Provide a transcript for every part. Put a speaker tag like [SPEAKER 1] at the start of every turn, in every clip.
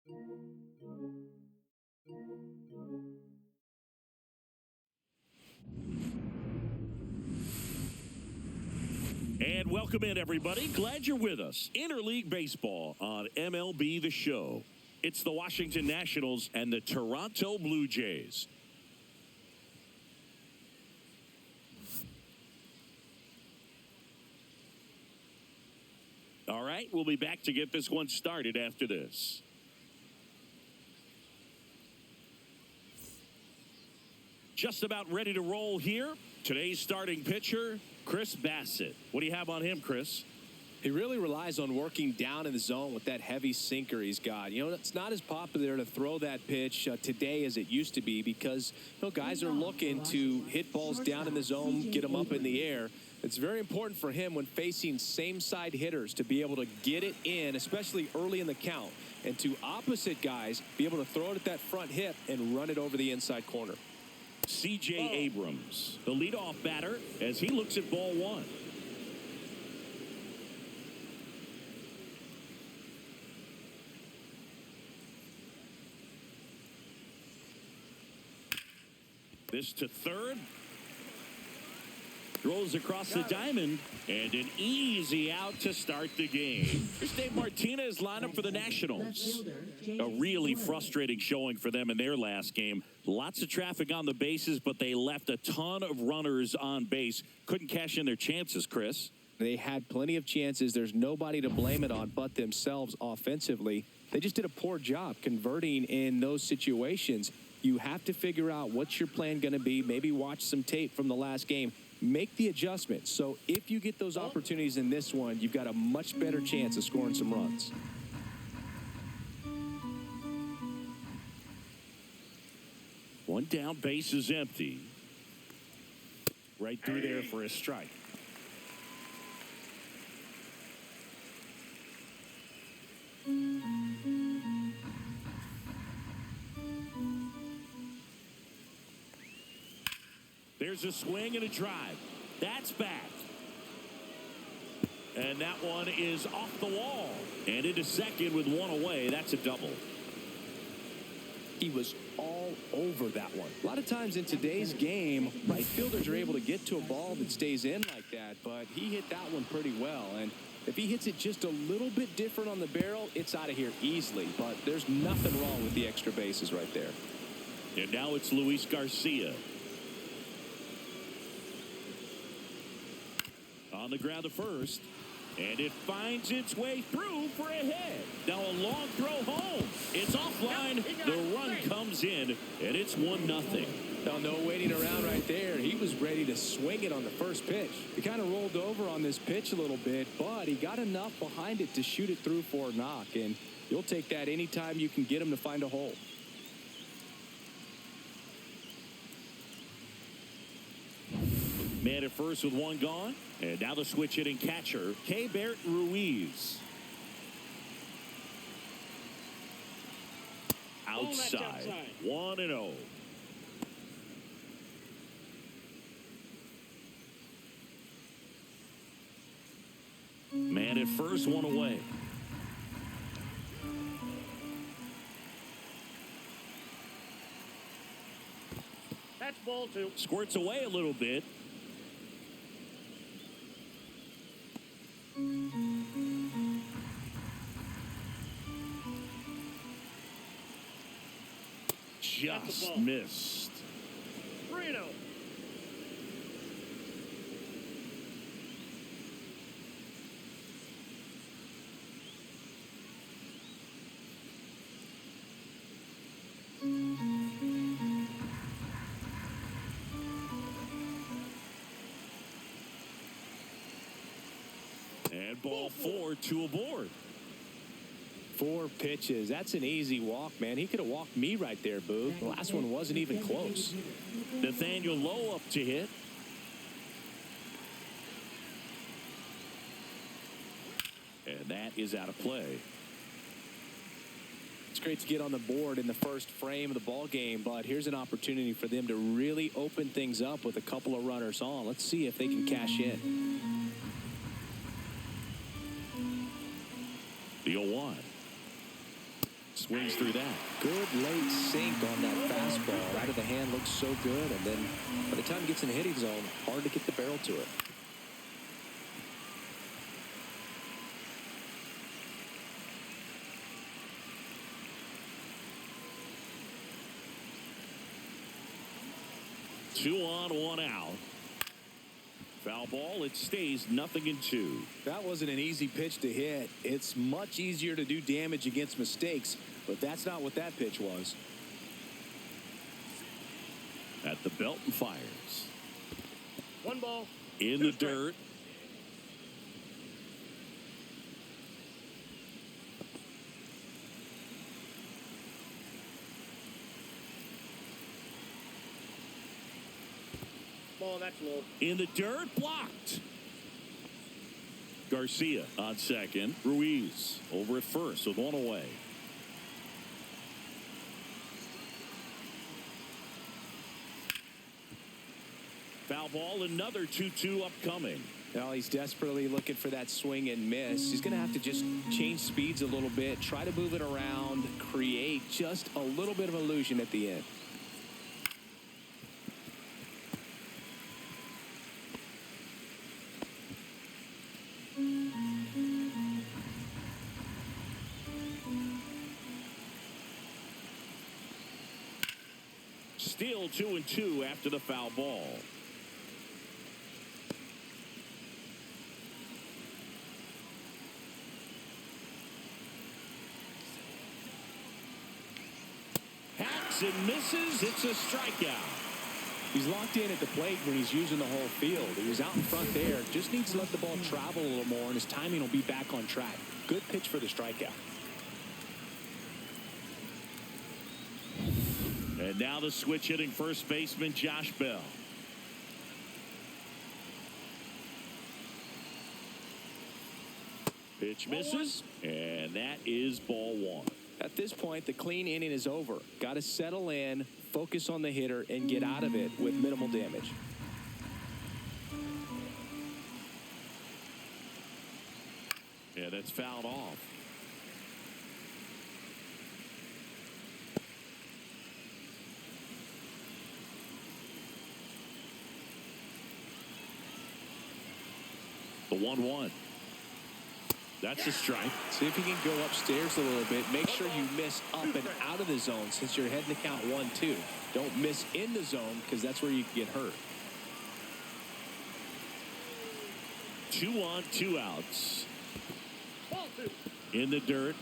[SPEAKER 1] And welcome in, everybody. Glad you're with us. Interleague Baseball on MLB The Show. It's the Washington Nationals and the Toronto Blue Jays. All right, we'll be back to get this one started after this. Just about ready to roll here. Today's starting pitcher, Chris Bassett. What do you have on him, Chris?
[SPEAKER 2] He really relies on working down in the zone with that heavy sinker he's got. You know, it's not as popular to throw that pitch today as it used to be because, guys are looking to hit balls down in the zone, get them up in the air. It's very important for him when facing same-side hitters to be able to get it in, especially early in the count, and to opposite guys be able to throw it at that front hip and run it over the inside corner.
[SPEAKER 1] C.J. Abrams, the leadoff batter, as he looks at ball one. This to third. Throws across the diamond, and an easy out to start the game. Here's Dave Martinez lineup for the Nationals. A really frustrating showing for them in their last game. Lots of traffic on the bases, but they left a ton of runners on base. Couldn't cash in their chances, Chris.
[SPEAKER 2] They had plenty of chances. There's nobody to blame it on but themselves offensively. They just did a poor job converting in those situations. You have to figure out what's your plan going to be. Maybe watch some tape from the last game. Make the adjustment. So if you get those opportunities in this one, you've got a much better chance of scoring some runs.
[SPEAKER 1] One down, base is empty. Right through there for a strike. There's a swing and a drive. That's back. And that one is off the wall. And into second with one away. That's a double.
[SPEAKER 2] He was all over that one. A lot of times in today's game, right fielders are able to get to a ball that stays in like that, but he hit that one pretty well. And if he hits it just a little bit different on the barrel, it's out of here easily. But there's nothing wrong with the extra bases right there.
[SPEAKER 1] And now it's Luis Garcia. On the ground to first, and it finds its way through for a hit. Now a long throw home. It's offline. The run comes in, and it's 1-0.
[SPEAKER 2] Now, no waiting around right there. He was ready to swing it on the first pitch. He kind of rolled over on this pitch a little bit, but he got enough behind it to shoot it through for a knock, and you'll take that anytime you can get him to find a hole.
[SPEAKER 1] Man at first with one gone. And now the switch hitting catcher, Keibert Ruiz. Outside. 1-0. Man at first, one away.
[SPEAKER 3] That's ball two.
[SPEAKER 1] Squirts away a little bit. Just missed.
[SPEAKER 3] 3-0.
[SPEAKER 1] And ball four, two aboard.
[SPEAKER 2] 4 pitches. That's an easy walk, man. He could have walked me right there, Boo. The last one wasn't even close.
[SPEAKER 1] Nathaniel Lowe up to hit. And that is out of play.
[SPEAKER 2] It's great to get on the board in the first frame of the ball game, but here's an opportunity for them to really open things up with a couple of runners on. Let's see if they can cash in.
[SPEAKER 1] The 0-1. Swings through that.
[SPEAKER 2] Good late sink on that fastball. Out of the hand looks so good, and then by the time it gets in the hitting zone, hard to get the barrel to it.
[SPEAKER 1] Two on, one out. Foul ball. It stays 0-2.
[SPEAKER 2] That wasn't an easy pitch to hit. It's much easier to do damage against mistakes, but that's not what that pitch was.
[SPEAKER 1] At the belt and fires.
[SPEAKER 3] One ball.
[SPEAKER 1] In the dirt.
[SPEAKER 3] Ball, that's low.
[SPEAKER 1] In the dirt, blocked. Garcia on second. Ruiz over at first with one away. Foul ball, another 2-2 upcoming.
[SPEAKER 2] Now he's desperately looking for that swing and miss. He's going to have to just change speeds a little bit, try to move it around, create just a little bit of illusion at the end.
[SPEAKER 1] Still 2-2 after the foul ball. Hacks and misses. It's a strikeout.
[SPEAKER 2] He's locked in at the plate when he's using the whole field. He was out in front there. Just needs to let the ball travel a little more, and his timing will be back on track. Good pitch for the strikeout.
[SPEAKER 1] And now the switch hitting first baseman Josh Bell. Pitch misses, and that is ball one.
[SPEAKER 2] At this point, the clean inning is over. Got to settle in, focus on the hitter, and get out of it with minimal damage.
[SPEAKER 1] Yeah, that's fouled off. The 1-1. That's a strike.
[SPEAKER 2] See if you can go upstairs a little bit. Make sure you miss up and out of the zone since you're heading to count 1-2. Don't miss in the zone because that's where you can get hurt.
[SPEAKER 1] 2 on, 2 outs.
[SPEAKER 3] Ball two.
[SPEAKER 1] In the dirt.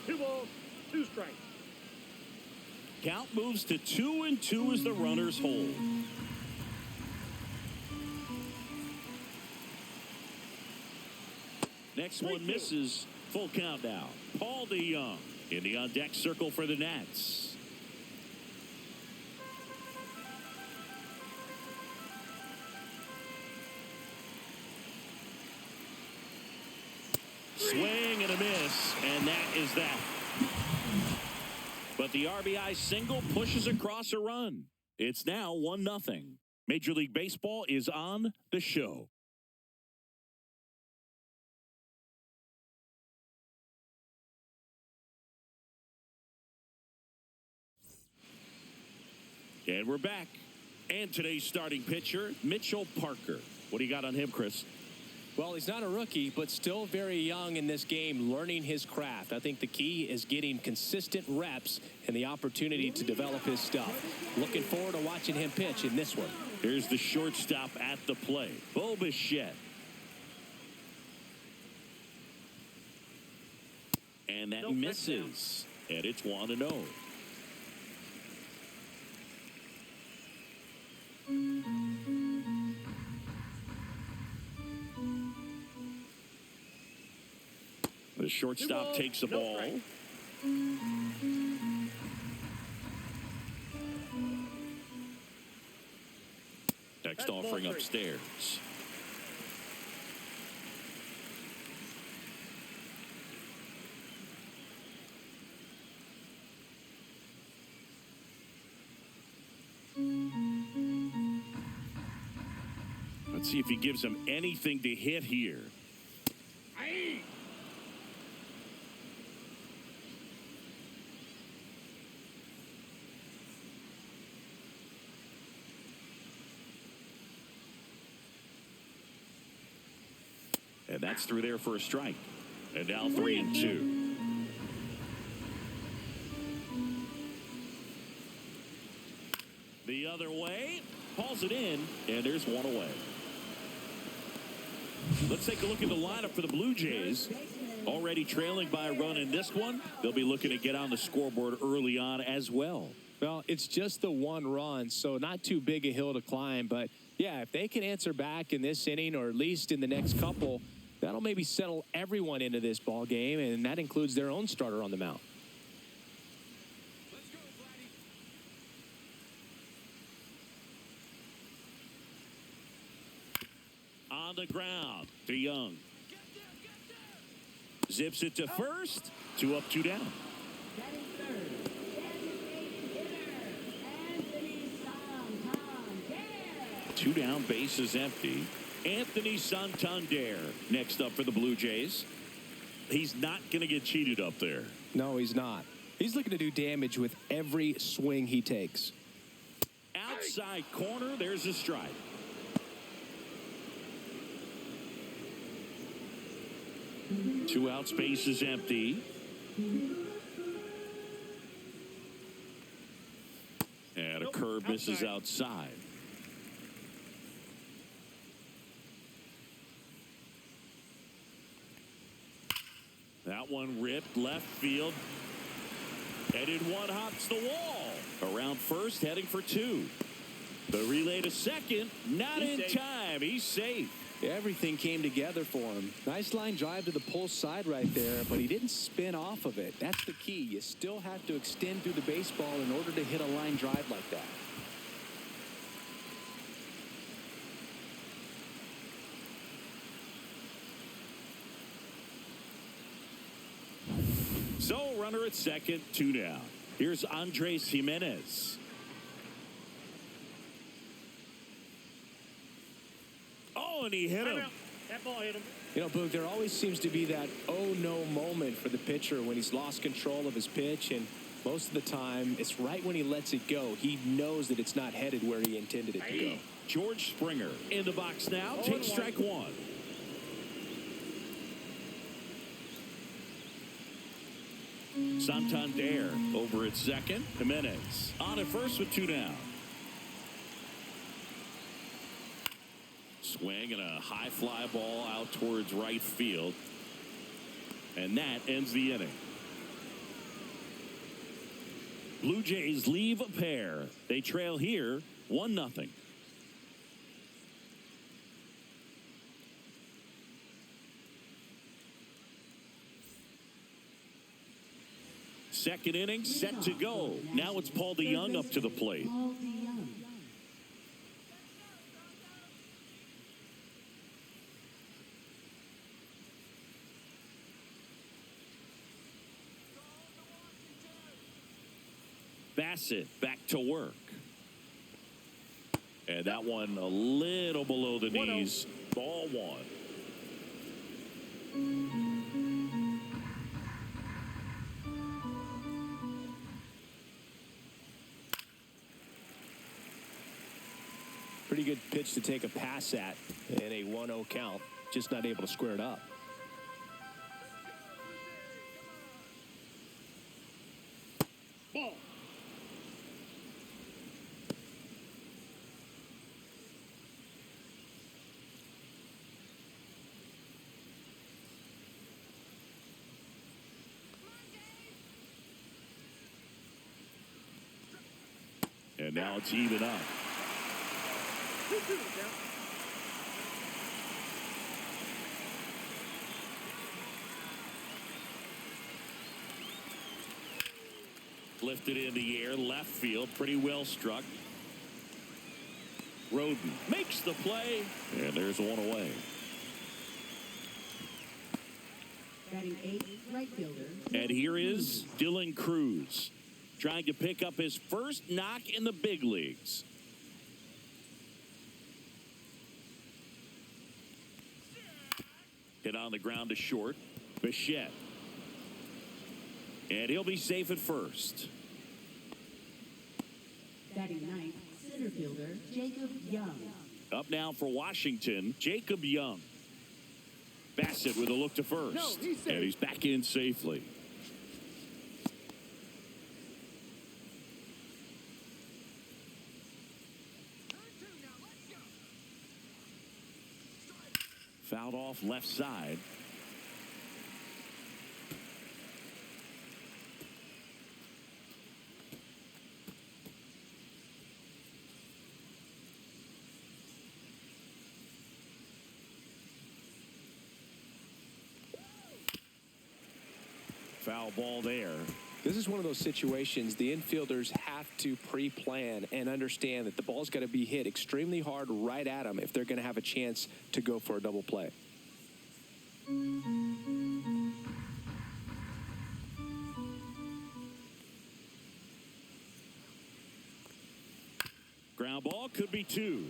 [SPEAKER 3] 2 balls, 2 strikes.
[SPEAKER 1] Count moves to 2-2 as the runners hold. Next one misses. Full count now. Paul DeYoung in the on-deck circle for the Nats. Swing and a miss, and that is that. But the RBI single pushes across a run. It's now 1-0. Major League Baseball is on the show. And we're back. And today's starting pitcher, Mitchell Parker. What do you got on him, Chris?
[SPEAKER 2] Well, he's not a rookie, but still very young in this game, learning his craft. I think the key is getting consistent reps and the opportunity to develop his stuff. Looking forward to watching him pitch in this one.
[SPEAKER 1] Here's the shortstop at the plate, Bo Bichette. And that misses. And it's 1-0. The shortstop takes the ball. Next offering upstairs. Let's see if he gives him anything to hit here. That's through there for a strike. And now 3-2. The other way. Hauls it in. And there's one away. Let's take a look at the lineup for the Blue Jays. Already trailing by a run in this one. They'll be looking to get on the scoreboard early on as well.
[SPEAKER 2] Well, it's just the one run, so not too big a hill to climb. But, yeah, if they can answer back in this inning or at least in the next couple, that'll maybe settle everyone into this ball game, and that includes their own starter on the mound.
[SPEAKER 1] On the ground to Young. Zips it to first. 2 up, 2 down. Two down, base is empty. Anthony Santander next up for the Blue Jays. He's not going to get cheated up there.
[SPEAKER 2] No, he's not. He's looking to do damage with every swing he takes.
[SPEAKER 1] Outside corner, there's a strike. Two outs, base is empty. And a curve misses outside. That one ripped left field. Headed one, hops the wall. Around first, heading for 2. The relay to second, not in time. He's safe.
[SPEAKER 2] Everything came together for him. Nice line drive to the pull side right there, but he didn't spin off of it. That's the key. You still have to extend through the baseball in order to hit a line drive like that.
[SPEAKER 1] So, runner at second, 2 down. Here's Andres Jimenez. Oh, and he hit him.
[SPEAKER 3] That ball hit him.
[SPEAKER 2] You know, Boog, there always seems to be that oh-no moment for the pitcher when he's lost control of his pitch, and most of the time, it's right when he lets it go. He knows that it's not headed where he intended it to go.
[SPEAKER 1] George Springer in the box now. Takes strike 1. Santander over at second. Jimenez on at first with 2 down. Swing and a high fly ball out towards right field. And that ends the inning. Blue Jays leave a pair. They trail here 1-0. Second inning set to go. Now it's Paul DeYoung up to the plate. Bassett back to work. And that one a little below the knees. Ball 1.
[SPEAKER 2] Pretty good pitch to take a pass at in a 1-0 count. Just not able to square it up.
[SPEAKER 3] Ball.
[SPEAKER 1] And now it's even up. Lifted in the air, left field, pretty well struck. Roden makes the play, and there's one away.
[SPEAKER 4] Batting 8th, right fielder.
[SPEAKER 1] And here is Dylan Cruz, trying to pick up his first knock in the big leagues. Hit on the ground to short. Bichette. And he'll be safe at first.
[SPEAKER 4] Batting 9th, center fielder Jacob Young.
[SPEAKER 1] Up now for Washington, Jacob Young. Bassett with a look to first. And he's back in safely. Fouled off left side. Foul ball there.
[SPEAKER 2] This is one of those situations the infielders have to pre-plan and understand that the ball's got to be hit extremely hard right at them if they're going to have a chance to go for a double play.
[SPEAKER 1] Ground ball could be 2.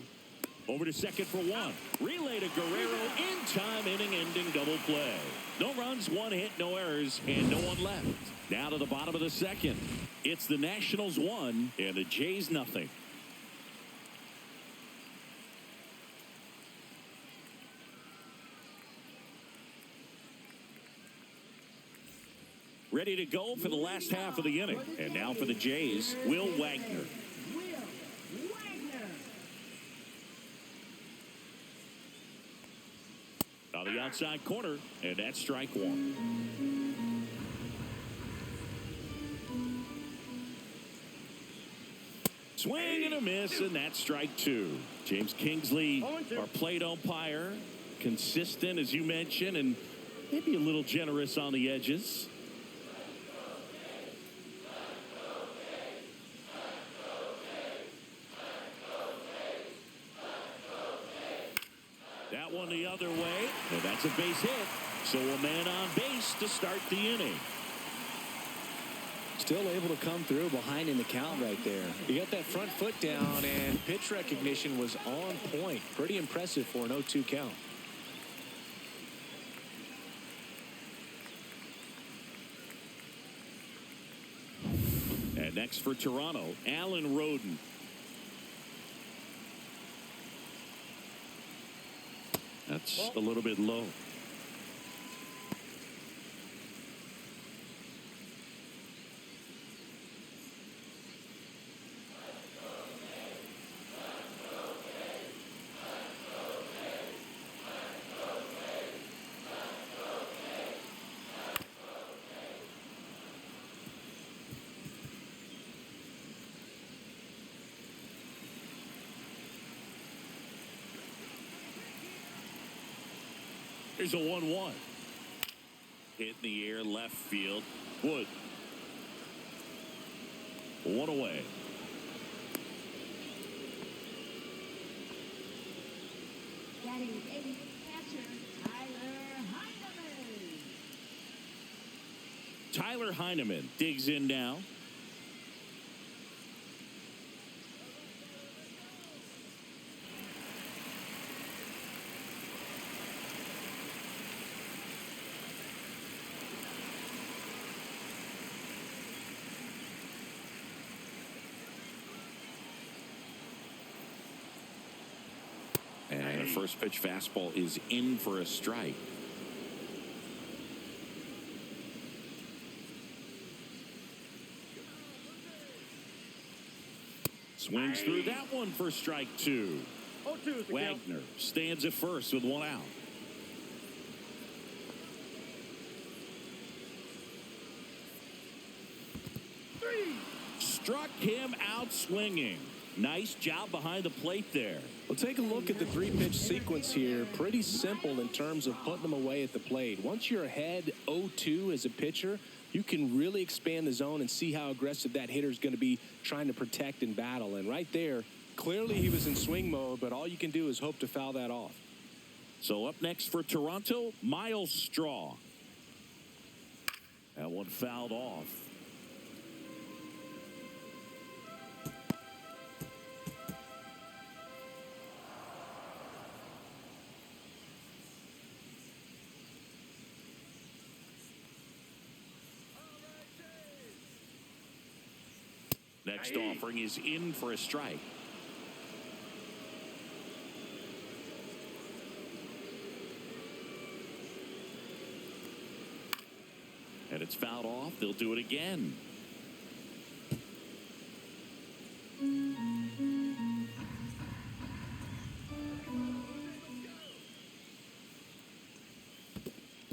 [SPEAKER 1] Over to second for 1. Relay to Guerrero in time, inning-ending double play. No runs, 1 hit, no errors, and no one left. Now to the bottom of the second. It's the Nationals 1 and the Jays nothing. Ready to go for the last half of the inning. And now for the Jays, Will Wagner. On the outside corner, and that's strike 1. Swing and a miss, and that's strike 2. James Kingsley, our plate umpire, consistent as you mentioned, and maybe a little generous on the edges. That one the other way, and that's a base hit. So a man on base to start the inning.
[SPEAKER 2] Still able to come through behind in the count right there. You got that front foot down, and pitch recognition was on point. Pretty impressive for an 0-2 count.
[SPEAKER 1] And next for Toronto, Alan Roden. That's a little bit low. Here's a 1-1. Hit in the air, left field. Wood. 1 away.
[SPEAKER 4] Batting 8th, catcher Tyler Heineman.
[SPEAKER 1] Tyler Heineman digs in now. And the first pitch fastball is in for a strike. Swings through that one for strike 2. Wagner stands at first with 1 out. Struck him out swinging. Nice job behind the plate there.
[SPEAKER 2] Well, take a look at the 3-pitch sequence here. Pretty simple in terms of putting them away at the plate. Once you're ahead 0-2 as a pitcher, you can really expand the zone and see how aggressive that hitter is going to be trying to protect and battle. And right there, clearly he was in swing mode, but all you can do is hope to foul that off.
[SPEAKER 1] So up next for Toronto, Miles Straw. That one fouled off. Next offering is in for a strike. And it's fouled off. They'll do it again.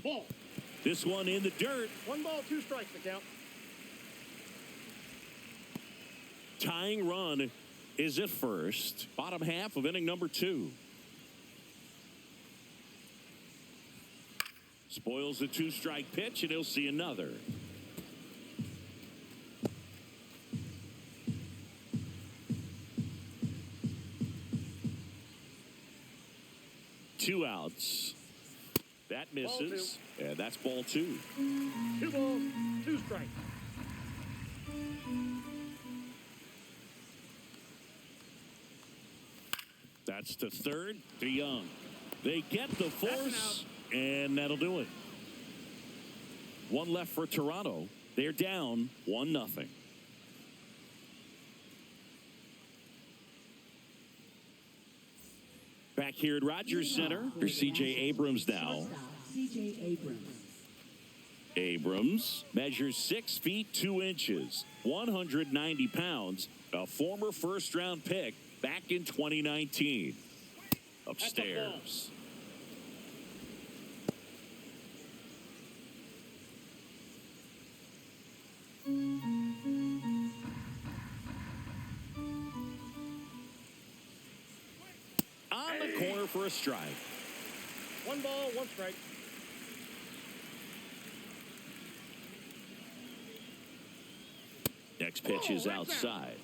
[SPEAKER 3] Ball.
[SPEAKER 1] This one in the dirt.
[SPEAKER 3] 1 ball, 2 strikes to count.
[SPEAKER 1] Tying run is at first. Bottom half of inning number 2. Spoils the 2-strike pitch, and he'll see another. Two outs. That misses. And that's ball 2.
[SPEAKER 3] 2 balls, 2 strikes.
[SPEAKER 1] That's the third to Young. They get the force, and that'll do it. One left for Toronto. They're down 1-0. Back here at Rogers Center, there's C.J. Abrams now.
[SPEAKER 4] C.J. Abrams.
[SPEAKER 1] Abrams measures 6 feet 2 inches, 190 pounds, a former first-round pick back in 2019. Upstairs. On the corner for a strike.
[SPEAKER 3] 1 ball, 1 strike.
[SPEAKER 1] Next pitch is outside.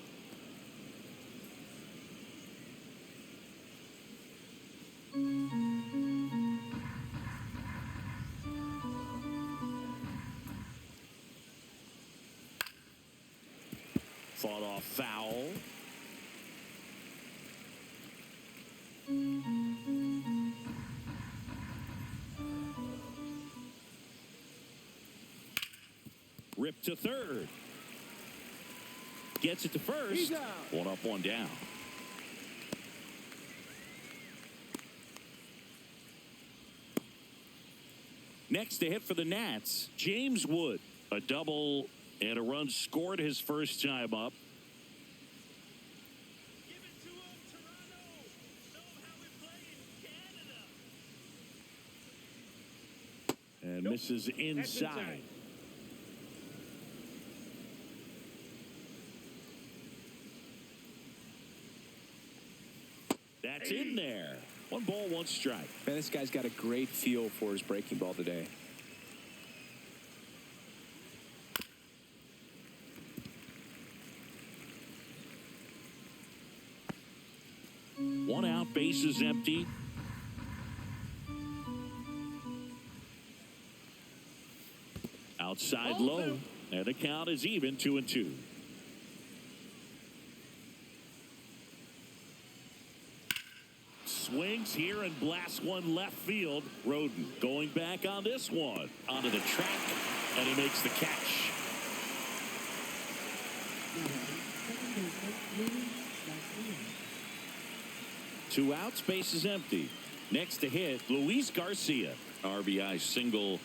[SPEAKER 1] Fought off foul. Ripped to third. Gets it to first. 1 up, 1 down. Next to hit for the Nats, James Wood. A double and a run scored his first time up.
[SPEAKER 5] Give it to him, Toronto. Show how we play in Canada.
[SPEAKER 1] And misses inside. That's in there. 1 ball, 1 strike.
[SPEAKER 2] Man, this guy's got a great feel for his breaking ball today.
[SPEAKER 1] One out, bases empty. Outside low. And the count is even, 2-2. Swings here and blasts one left field. Roden going back on this one. Onto the track, and he makes the catch. Two outs, bases empty. Next to hit, Luis Garcia. RBI single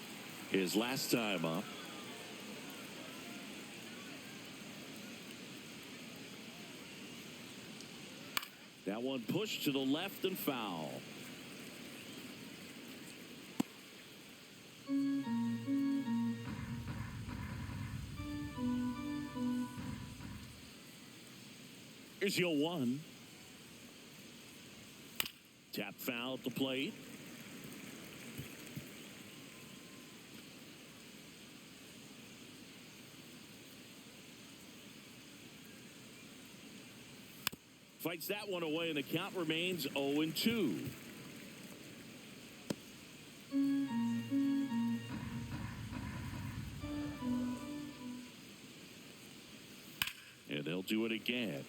[SPEAKER 1] his last time up. That one pushed to the left and foul. Here's your 1. Tap foul at the plate. Fights that one away, and the count remains 0-2. And they'll do it again.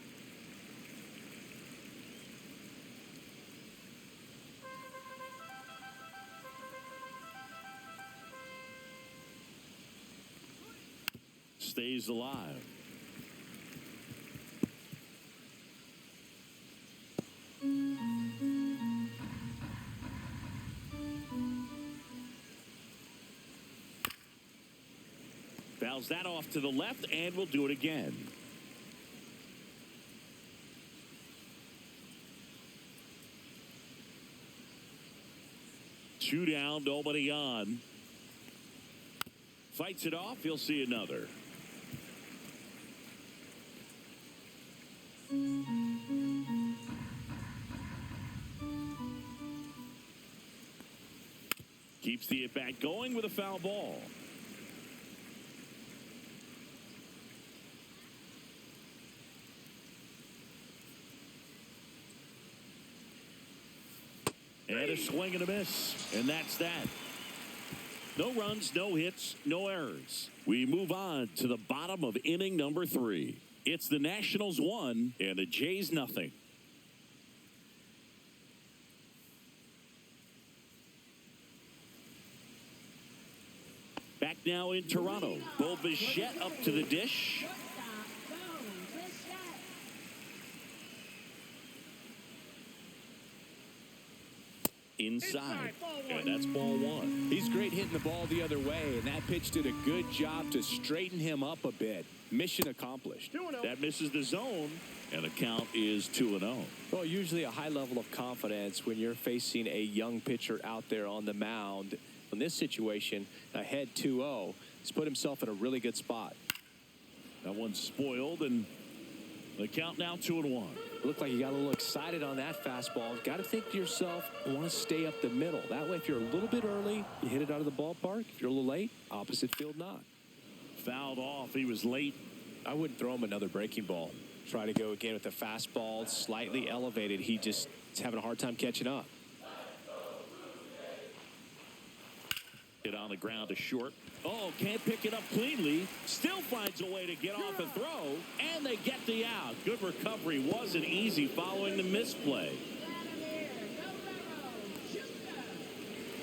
[SPEAKER 1] Stays alive. Fouls that off to the left, and will do it again. Two down, nobody on. Fights it off. He'll see another. Keeps the at-bat going with a foul ball. And a swing and a miss. And that's that. No runs, no hits, no errors. We move on to the bottom of inning number 3. It's the Nationals 1 and the Jays nothing. Back now in Toronto. Bo Bichette up to the dish. Inside. And that's ball 1.
[SPEAKER 2] He's great hitting the ball the other way, and that pitch did a good job to straighten him up a bit. Mission accomplished.
[SPEAKER 1] That misses the zone, and the count is 2-0.
[SPEAKER 2] Well, usually a high level of confidence when you're facing a young pitcher out there on the mound. In this situation, ahead 2-0, he's put himself in a really good spot.
[SPEAKER 1] That one's spoiled, and the count now 2-1.
[SPEAKER 2] Looked like you got a little excited on that fastball. Got to think to yourself, you want to stay up the middle. That way, if you're a little bit early, you hit it out of the ballpark. If you're a little late, opposite field not.
[SPEAKER 1] Fouled off. He was late.
[SPEAKER 2] I wouldn't throw him another breaking ball. Try to go again with the fastball, slightly elevated. He just is having a hard time catching up.
[SPEAKER 1] Hit on the ground to short. Oh, can't pick it up cleanly. Still finds a way to get off a throw, and they get the out. Good recovery. Wasn't easy following the misplay.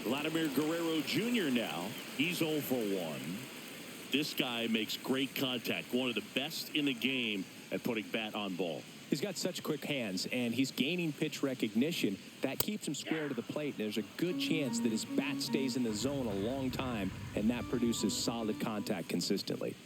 [SPEAKER 1] Vladimir Guerrero Jr. now. He's 0 for 1. This guy makes great contact. One of the best in the game at putting bat on ball.
[SPEAKER 2] He's got such quick hands, and he's gaining pitch recognition. That keeps him square to the plate, and there's a good chance that his bat stays in the zone a long time, and that produces solid contact consistently.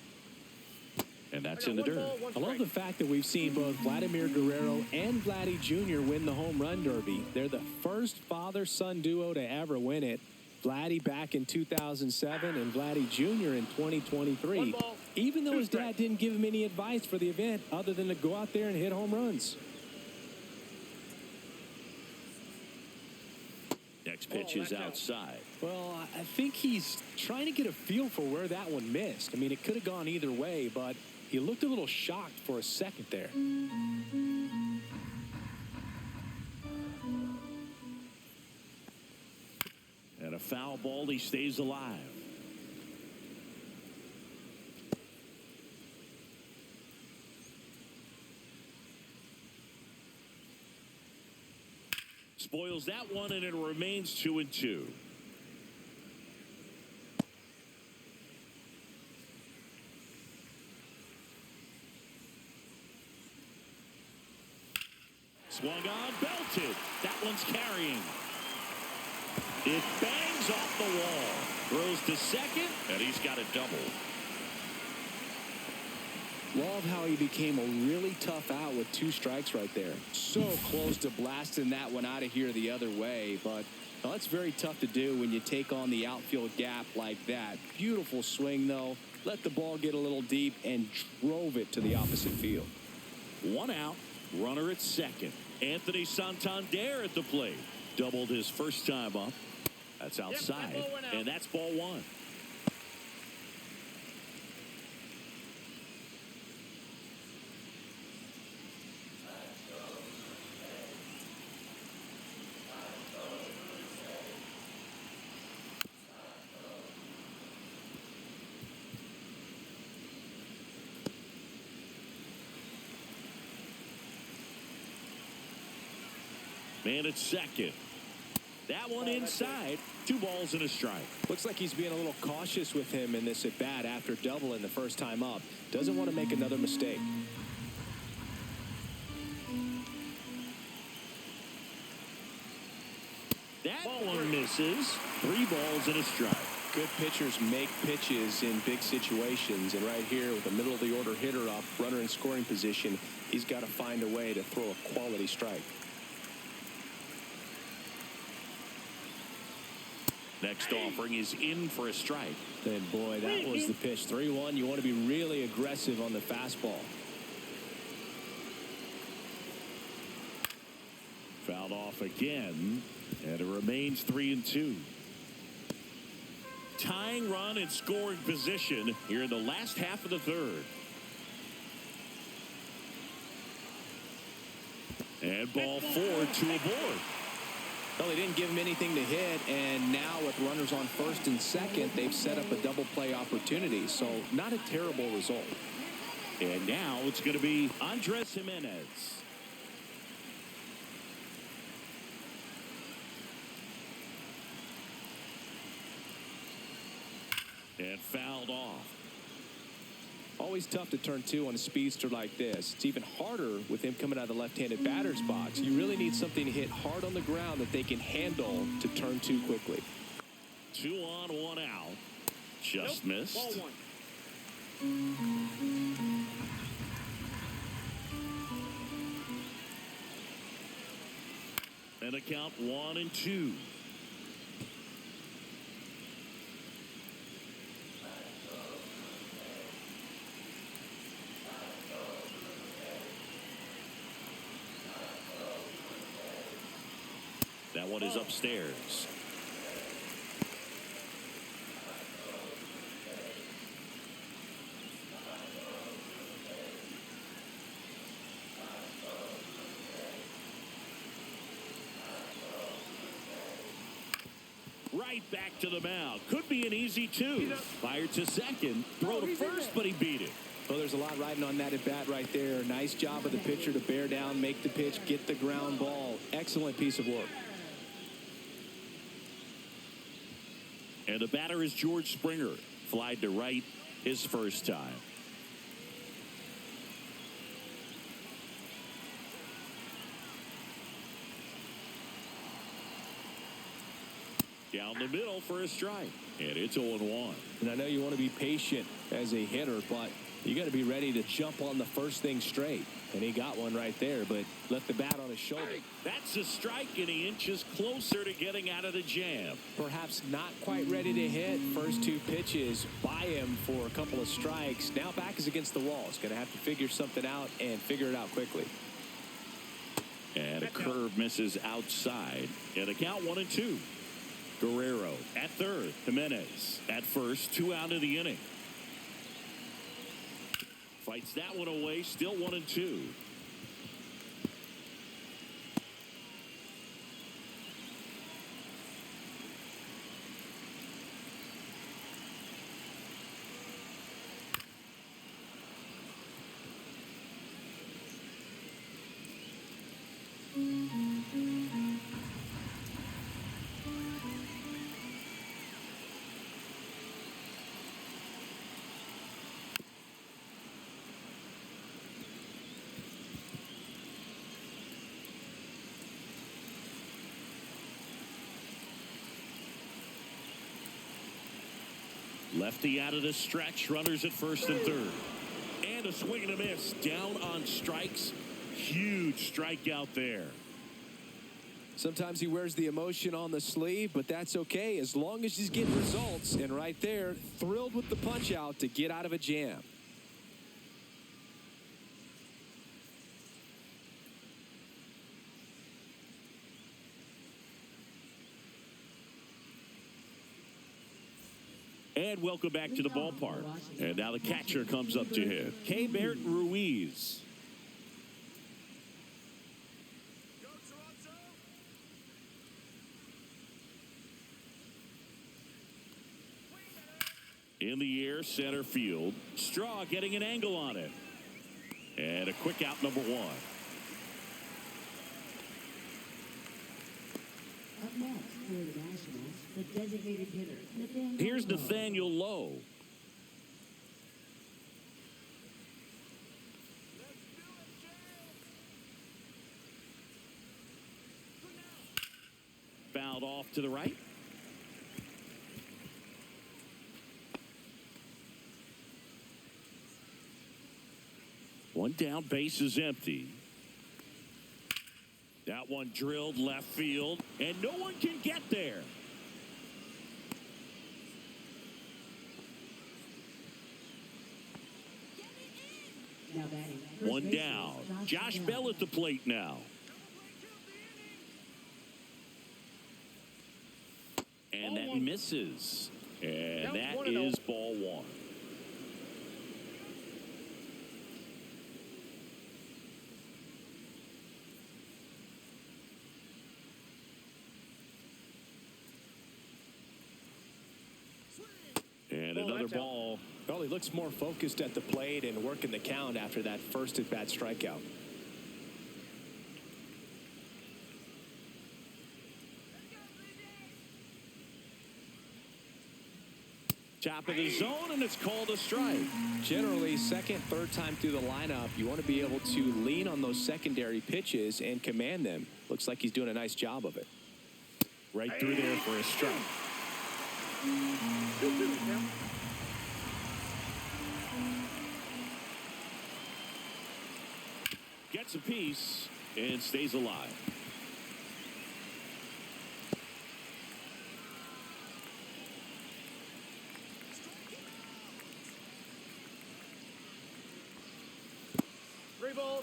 [SPEAKER 1] And that's in the dirt.
[SPEAKER 2] I love the fact that we've seen both Vladimir Guerrero and Vladdy Jr. win the home run derby. They're the first father-son duo to ever win it. Vladdy back in 2007 and Vladdy Jr. in 2023. Even though his dad didn't give him any advice for the event other than to go out there and hit home runs.
[SPEAKER 1] Next pitch is outside.
[SPEAKER 2] Well, I think he's trying to get a feel for where that one missed. I mean, it could have gone either way, but he looked a little shocked for a second there.
[SPEAKER 1] And a foul ball, he stays alive. Spoils that one, and it remains 2-2. Swung on, belted. That one's carrying. It bangs off the wall. Throws to second, and he's got a double.
[SPEAKER 2] Love how he became a really tough out with 2 strikes right there. So close to blasting that one out of here the other way, but well, that's very tough to do when you take on the outfield gap like that. Beautiful swing, though. Let the ball get a little deep and drove it to the opposite field.
[SPEAKER 1] 1 out, runner at second. Anthony Santander at the plate. Doubled his first time up. That's outside, and that's ball 1. Man at second. That one inside. 2 balls and a strike.
[SPEAKER 2] Looks like he's being a little cautious with him in this at bat after doubling the first time up. Doesn't want to make another mistake.
[SPEAKER 1] That one misses. 3 balls and a strike.
[SPEAKER 2] Good pitchers make pitches in big situations, and right here with the middle of the order hitter up, runner in scoring position, he's got to find a way to throw a quality strike.
[SPEAKER 1] Next offering is in for a strike.
[SPEAKER 2] And boy, that was the pitch. 3-1. You want to be really aggressive on the fastball.
[SPEAKER 1] Fouled off again, and it remains 3-2. Tying run in scoring position here in the last half of the third. And ball 4, 2 aboard.
[SPEAKER 2] Well, they didn't give him anything to hit, and now with runners on first and second, they've set up a double play opportunity, so not a terrible result.
[SPEAKER 1] And now it's going to be Andres Jimenez. And fouled off.
[SPEAKER 2] Always tough to turn two on a speedster like this. It's even harder with him coming out of the left-handed batter's box. You really need something to hit hard on the ground that they can handle to turn two quickly.
[SPEAKER 1] 2 on, 1 out. Just missed.
[SPEAKER 3] Ball 1.
[SPEAKER 1] And a count 1-2. That one is upstairs. Right back to the mound. Could be an easy 2. Fired to second. Throw to first, but he beat it.
[SPEAKER 2] Well, there's a lot riding on that at bat right there. Nice job of the pitcher to bear down, make the pitch, get the ground ball. Excellent piece of work.
[SPEAKER 1] And the batter is George Springer. Flied to right his first time. Down the middle for a strike. And it's 0-1.
[SPEAKER 2] And I know you want to be patient as a hitter, but you got to be ready to jump on the first thing straight. And he got one right there, but left the bat on his shoulder.
[SPEAKER 1] That's a strike, and he inches closer to getting out of the jam.
[SPEAKER 2] Perhaps not quite ready to hit. First 2 pitches by him for a couple of strikes. Now back is against the wall. He's going to have to figure something out and figure it out quickly.
[SPEAKER 1] And a curve misses outside. And a count 1-2. Guerrero at third. Jimenez at first. 2 out of the inning. Fights that one away. Still 1-2. Lefty out of the stretch. Runners at first and third. And a swing and a miss. Down on strikes. Huge strikeout there.
[SPEAKER 2] Sometimes he wears the emotion on the sleeve, but that's okay as long as he's getting results. And right there, thrilled with the punch out to get out of a jam.
[SPEAKER 1] And welcome back to the ballpark. And now the catcher comes up to him. Keibert Ruiz.
[SPEAKER 5] Go Toronto!
[SPEAKER 1] In the air, center field. Straw getting an angle on it. And a quick out, number 1.
[SPEAKER 4] Up next for the Nationals, the designated hitter,
[SPEAKER 1] Here's Nathaniel Lowe. Fouled off to the right. One down, base is empty. That one drilled left field, and no one can get there.
[SPEAKER 4] Now batting. First
[SPEAKER 1] One
[SPEAKER 4] baseman,
[SPEAKER 1] down. Josh Bell at the plate now. And that misses. And that is ball one. And another ball.
[SPEAKER 2] Well, he looks more focused at the plate and working the count after that first at-bat strikeout.
[SPEAKER 1] Top of the zone, and it's called a strike.
[SPEAKER 2] Generally, second, third time through the lineup, you want to be able to lean on those secondary pitches and command them. Looks like he's doing a nice job of it.
[SPEAKER 1] Right through there for a strike.
[SPEAKER 3] 2-2 the count.
[SPEAKER 1] Gets a piece and stays alive.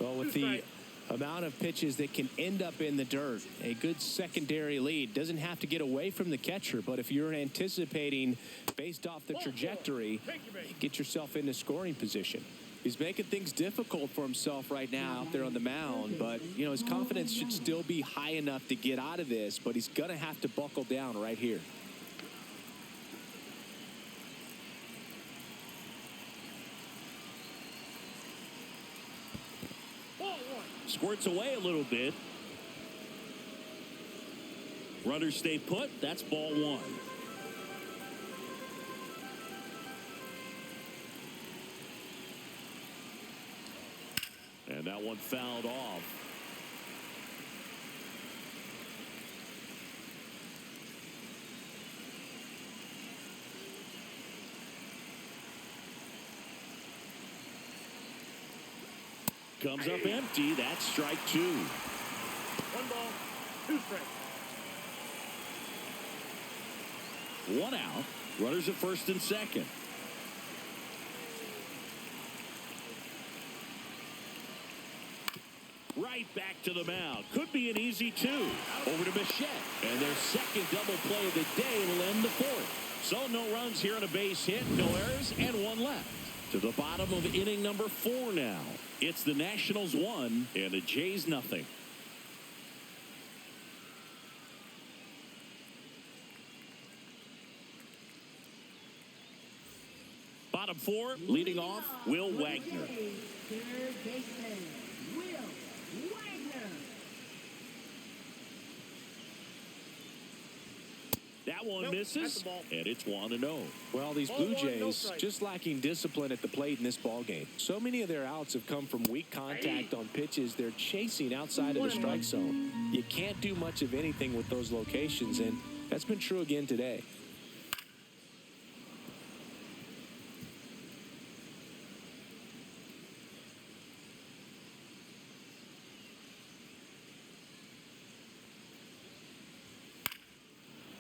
[SPEAKER 2] Well, with the amount of pitches that can end up in the dirt, a good secondary lead doesn't have to get away from the catcher, but if you're anticipating based off the trajectory, get yourself into scoring position. He's making things difficult for himself right now out there on the mound, but you know, his confidence should still be high enough to get out of this, but he's going to have to buckle down right here.
[SPEAKER 1] Squirts away a little bit. Runners stay put. That's ball one. And that one fouled off. Comes up empty. That's strike two.
[SPEAKER 3] 1 ball, 2 strikes.
[SPEAKER 1] One out. Runners at first and second. Right back to the mound. Could be an easy two. Over to Bichette. And their second double play of the day will end the fourth. So no runs here on a base hit, no errors, and one left. To the bottom of inning number 4 now. It's the Nationals 1 and the Jays nothing. Bottom 4, leading off, Will Wagner.
[SPEAKER 4] Third baseman, Will Wagner.
[SPEAKER 1] That one misses, and it's 1-0.
[SPEAKER 2] Well, these Blue Jays just lacking discipline at the plate in this ball game. So many of their outs have come from weak contact on pitches they're chasing outside of the strike zone. You can't do much of anything with those locations, and that's been true again today.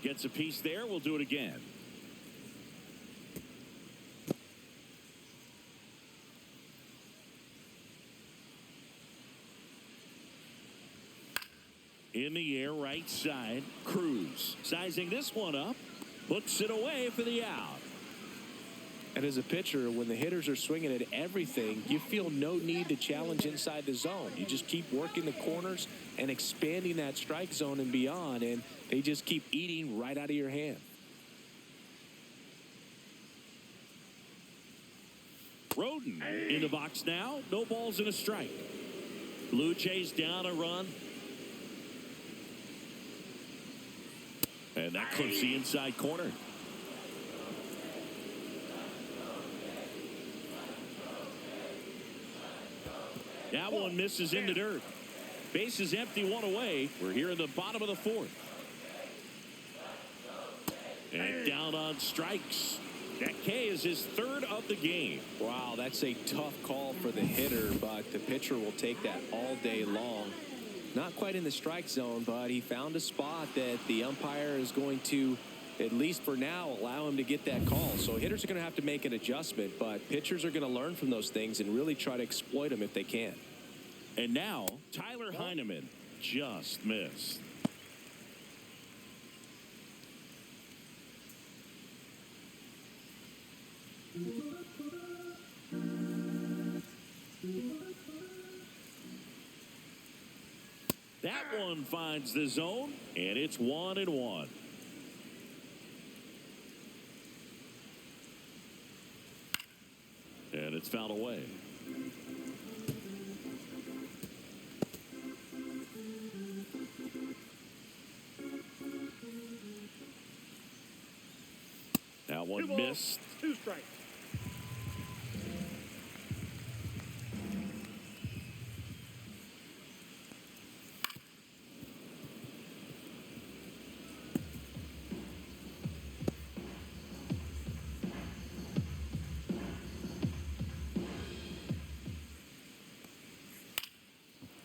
[SPEAKER 1] Gets a piece there. We'll do it again. In the air, right side. Cruz sizing this one up. Puts it away for the out.
[SPEAKER 2] And as a pitcher, when the hitters are swinging at everything, you feel no need to challenge inside the zone. You just keep working the corners and expanding that strike zone and beyond, and they just keep eating right out of your hand.
[SPEAKER 1] Roden in the box now. No balls and a strike. Blue Jays down a run. And that clips the inside corner. That one misses in the dirt. Base is empty, one away. We're here in the bottom of the 4th. And down on strikes. That K is his third of the game.
[SPEAKER 2] Wow, that's a tough call for the hitter, but the pitcher will take that all day long. Not quite in the strike zone, but he found a spot that the umpire is going to, at least for now, allow him to get that call. So hitters are going to have to make an adjustment, but pitchers are going to learn from those things and really try to exploit them if they can.
[SPEAKER 1] And now, Tyler Heineman just missed. That one finds the zone, and it's 1-1. And it's fouled away. That one missed.
[SPEAKER 3] 2 strikes.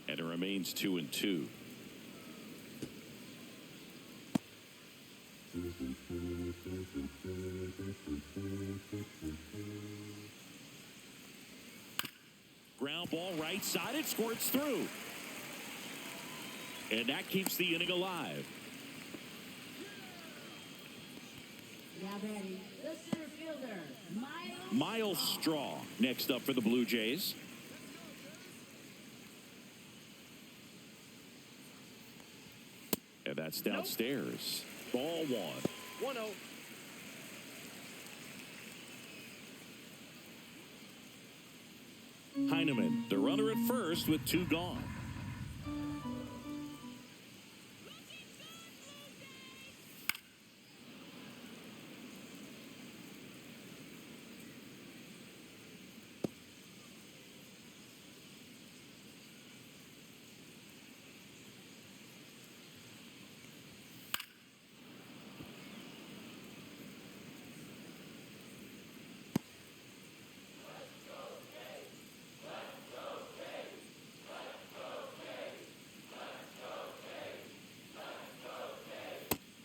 [SPEAKER 1] And it remains 2-2. Ground ball right side. It squirts through. And that keeps the inning alive.
[SPEAKER 4] Now batting, the center fielder,
[SPEAKER 1] Miles Straw next up for the Blue Jays. And that's downstairs. Ball 1.
[SPEAKER 3] 1-0.
[SPEAKER 1] Heineman, the runner at first with 2 gone.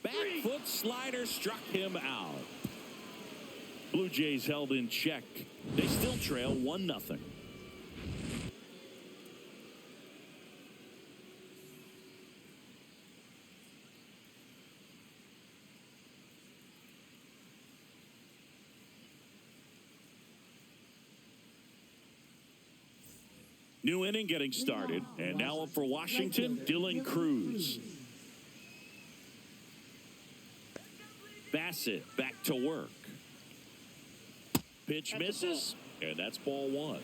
[SPEAKER 1] Back foot slider struck him out. Blue Jays held in check. They still trail 1-0. New inning getting started. And now up for Washington, Dylan Cruz. Bassett back to work. Pitch misses, and that's ball 1.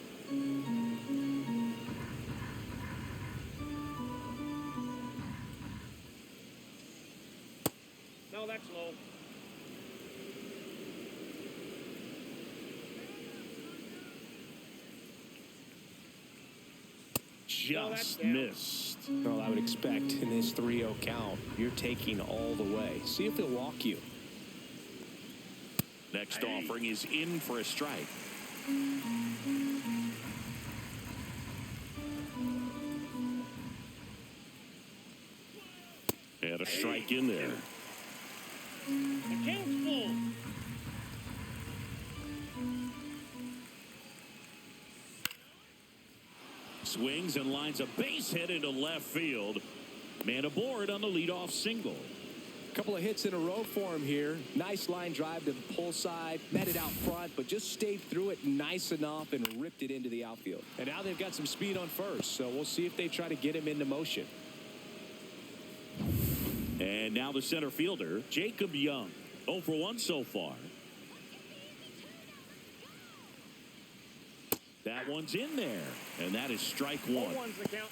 [SPEAKER 3] No, that's low.
[SPEAKER 1] Just missed.
[SPEAKER 2] Well, I would expect in this 3-0 count, you're taking all the way. See if he'll walk you.
[SPEAKER 1] Next offering is in for a strike. And a strike in there.
[SPEAKER 3] The count's full.
[SPEAKER 1] Swings and lines a base hit into left field. Man aboard on the leadoff single.
[SPEAKER 2] A couple of hits in a row for him here. Nice line drive to the pull side. Met it out front, but just stayed through it nice enough and ripped it into the outfield. And now they've got some speed on first, so we'll see if they try to get him into motion.
[SPEAKER 1] And now the center fielder, Jacob Young. 0 for 1 so far. That one's in there, and that is strike 1.
[SPEAKER 3] 1's the count.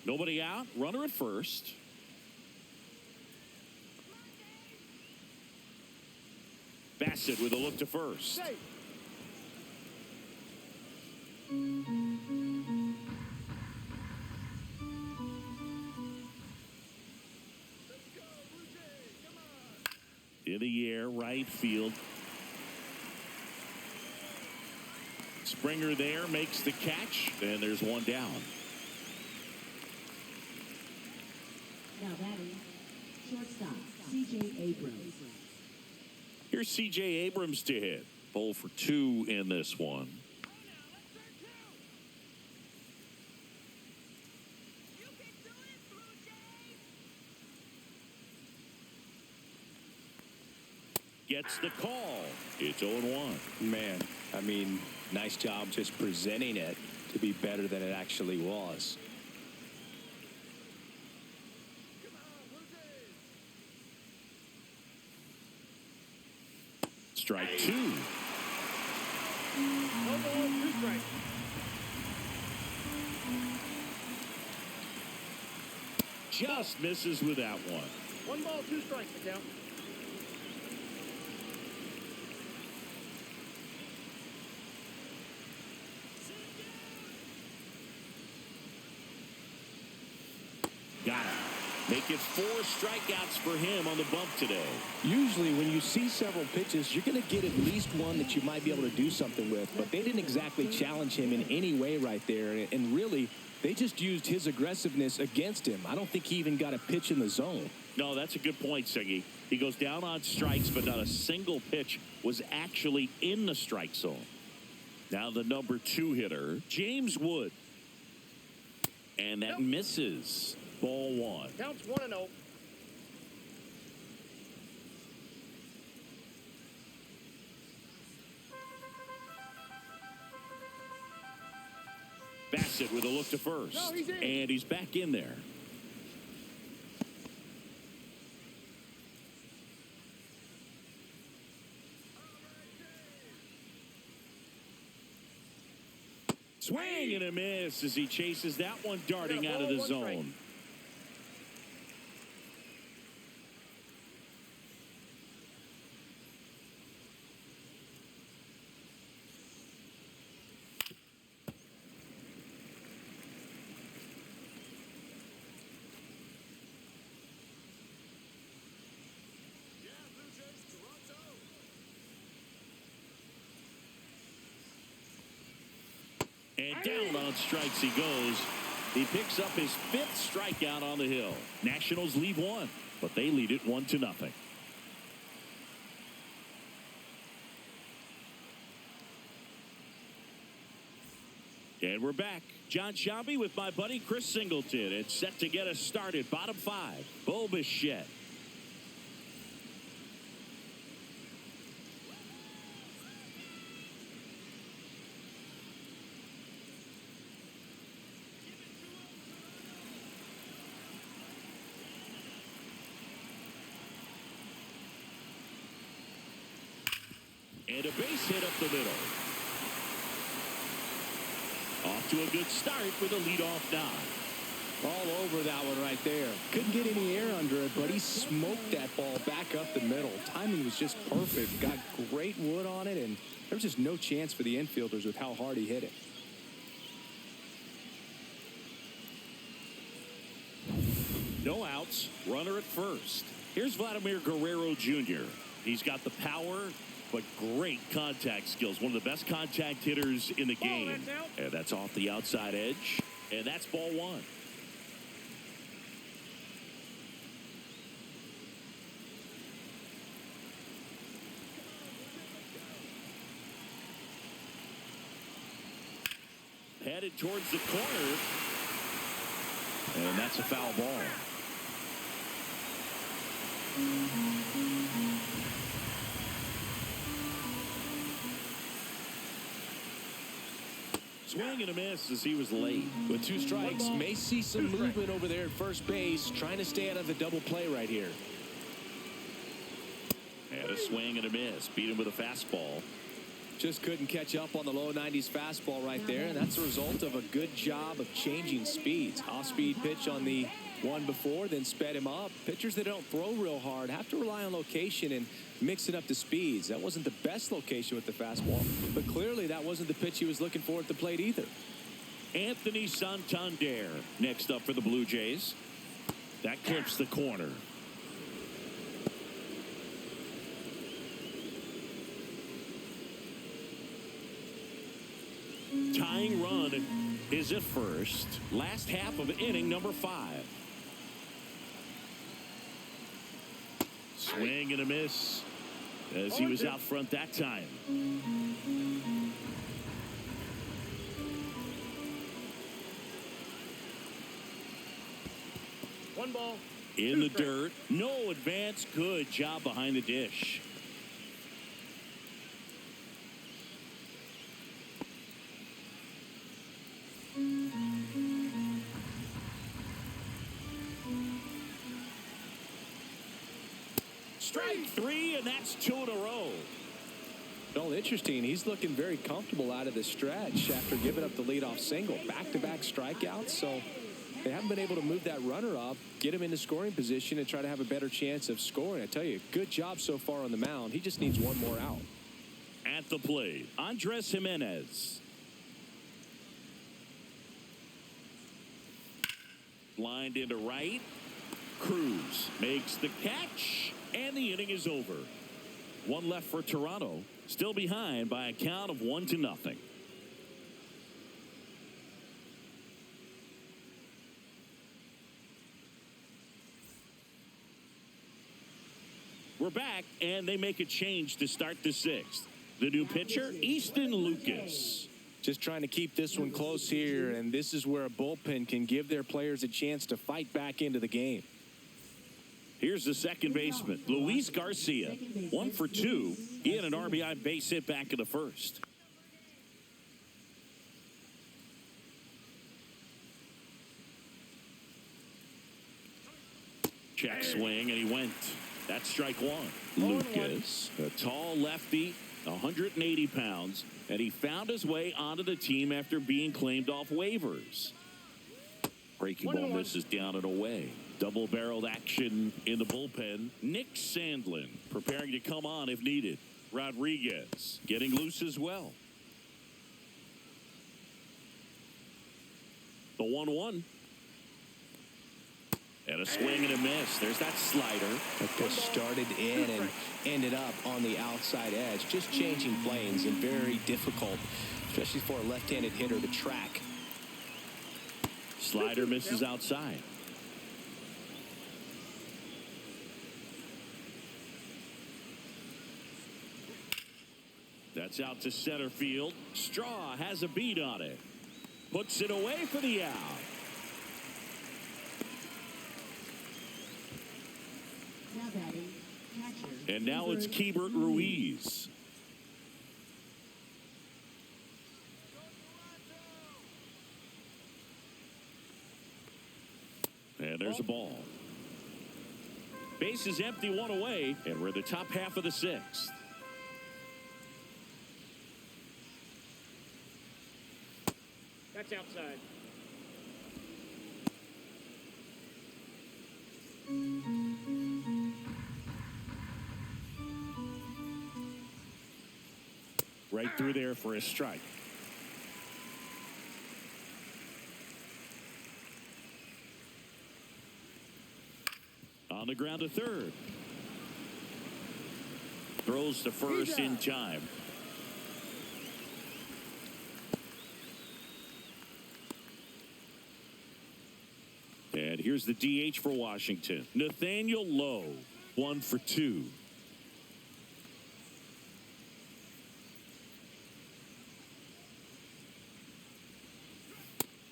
[SPEAKER 1] Nobody out, runner at first. Bassett with a look to first.
[SPEAKER 3] Safe.
[SPEAKER 1] In the air, right field. Springer there makes the catch, and there's one down.
[SPEAKER 4] Now batting, shortstop, C.J. Abrams.
[SPEAKER 1] Here's C.J. Abrams to hit. 0 for 2 in this one. Gets the call. It's 0-1.
[SPEAKER 2] Man, I mean, nice job just presenting it to be better than it actually was.
[SPEAKER 1] Strike 2.
[SPEAKER 3] No ball, 2 strikes.
[SPEAKER 1] Just misses with that one.
[SPEAKER 3] 1 ball, 2 strikes to count.
[SPEAKER 1] Got it. Make it 4 strikeouts for him on the bump today.
[SPEAKER 2] Usually when you see several pitches, you're going to get at least one that you might be able to do something with. But they didn't exactly challenge him in any way right there. And really, they just used his aggressiveness against him. I don't think he even got a pitch in the zone.
[SPEAKER 1] No, that's a good point, Siggy. He goes down on strikes, but not a single pitch was actually in the strike zone. Now the number 2 hitter, James Wood. And that misses. Ball 1.
[SPEAKER 3] Counts 1-0.
[SPEAKER 1] Bassett with a look to first.
[SPEAKER 3] No, he's in.
[SPEAKER 1] And he's back in there. Swing and a miss as he chases that one darting out of the zone. And down on strikes he goes. He picks up his 5th strikeout on the hill. Nationals lead 1, but they lead it 1-0. And we're back. John Shelby with my buddy Chris Singleton. It's set to get us started. Bottom 5. Bo Bichette. And a base hit up the middle. Off to a good start with a leadoff knock.
[SPEAKER 2] All over that one right there. Couldn't get any air under it, but he smoked that ball back up the middle. Timing was just perfect. Got great wood on it, and there was just no chance for the infielders with how hard he hit it.
[SPEAKER 1] No outs. Runner at first. Here's Vladimir Guerrero Jr. He's got the power, but great contact skills. One of the best contact hitters in the game.
[SPEAKER 3] That's out.
[SPEAKER 1] And that's off the outside edge. And that's ball 1. Headed towards the corner. And that's a foul ball. Swing and a miss as he was late.
[SPEAKER 2] With 2 strikes, may see some movement over there at first base, trying to stay out of the double play right here.
[SPEAKER 1] And a swing and a miss. Beat him with a fastball.
[SPEAKER 2] Just couldn't catch up on the low 90s fastball right there, and that's a result of a good job of changing speeds. Off-speed pitch on the one before, then sped him up. Pitchers that don't throw real hard have to rely on location and mix it up to speeds. That wasn't the best location with the fastball, but clearly that wasn't the pitch he was looking for at the plate either.
[SPEAKER 1] Anthony Santander next up for the Blue Jays. That clips the corner. tying run is at first. Last half of inning number 5. Swing and a miss as he was out front that time.
[SPEAKER 3] One ball.
[SPEAKER 1] In the dirt. No advance. Good job behind the dish. Strike 3, and that's 2 in a row.
[SPEAKER 2] Well, interesting. He's looking very comfortable out of the stretch after giving up the leadoff single. Back-to-back strikeouts, so they haven't been able to move that runner up, get him into scoring position, and try to have a better chance of scoring. I tell you, good job so far on the mound. He just needs one more out.
[SPEAKER 1] At the plate, Andres Jimenez. Lined into right. Cruz makes the catch, and the inning is over. One left for Toronto, still behind by a count of 1-0. We're back, and they make a change to start the 6th. The new pitcher, Easton Lucas.
[SPEAKER 2] Just trying to keep this one close here, and this is where a bullpen can give their players a chance to fight back into the game.
[SPEAKER 1] Here's the second baseman, Luis Garcia. 1 for 2. He had an RBI base hit back in the first. Check swing, and he went. That's strike 1. Lucas, a tall lefty, 180 pounds, and he found his way onto the team after being claimed off waivers. Breaking ball misses down and away. Double-barreled action in the bullpen. Nick Sandlin preparing to come on if needed. Rodriguez getting loose as well. The 1-1. And a swing and a miss. There's that slider.
[SPEAKER 2] That pitch started in and ended up on the outside edge. Just changing planes and very difficult, especially for a left-handed hitter to track.
[SPEAKER 1] Slider misses outside. That's out to center field. Straw has a beat on it. Puts it away for the out.
[SPEAKER 4] Now batting, catcher.
[SPEAKER 1] And now it's Keibert Ruiz. And there's a ball. Base is empty, 1 away, and we're in the top half of the 6th.
[SPEAKER 3] That's outside.
[SPEAKER 1] Right through there for a strike. On the ground to third. Throws to first in time. And here's the DH for Washington. Nathaniel Lowe, 1 for 2.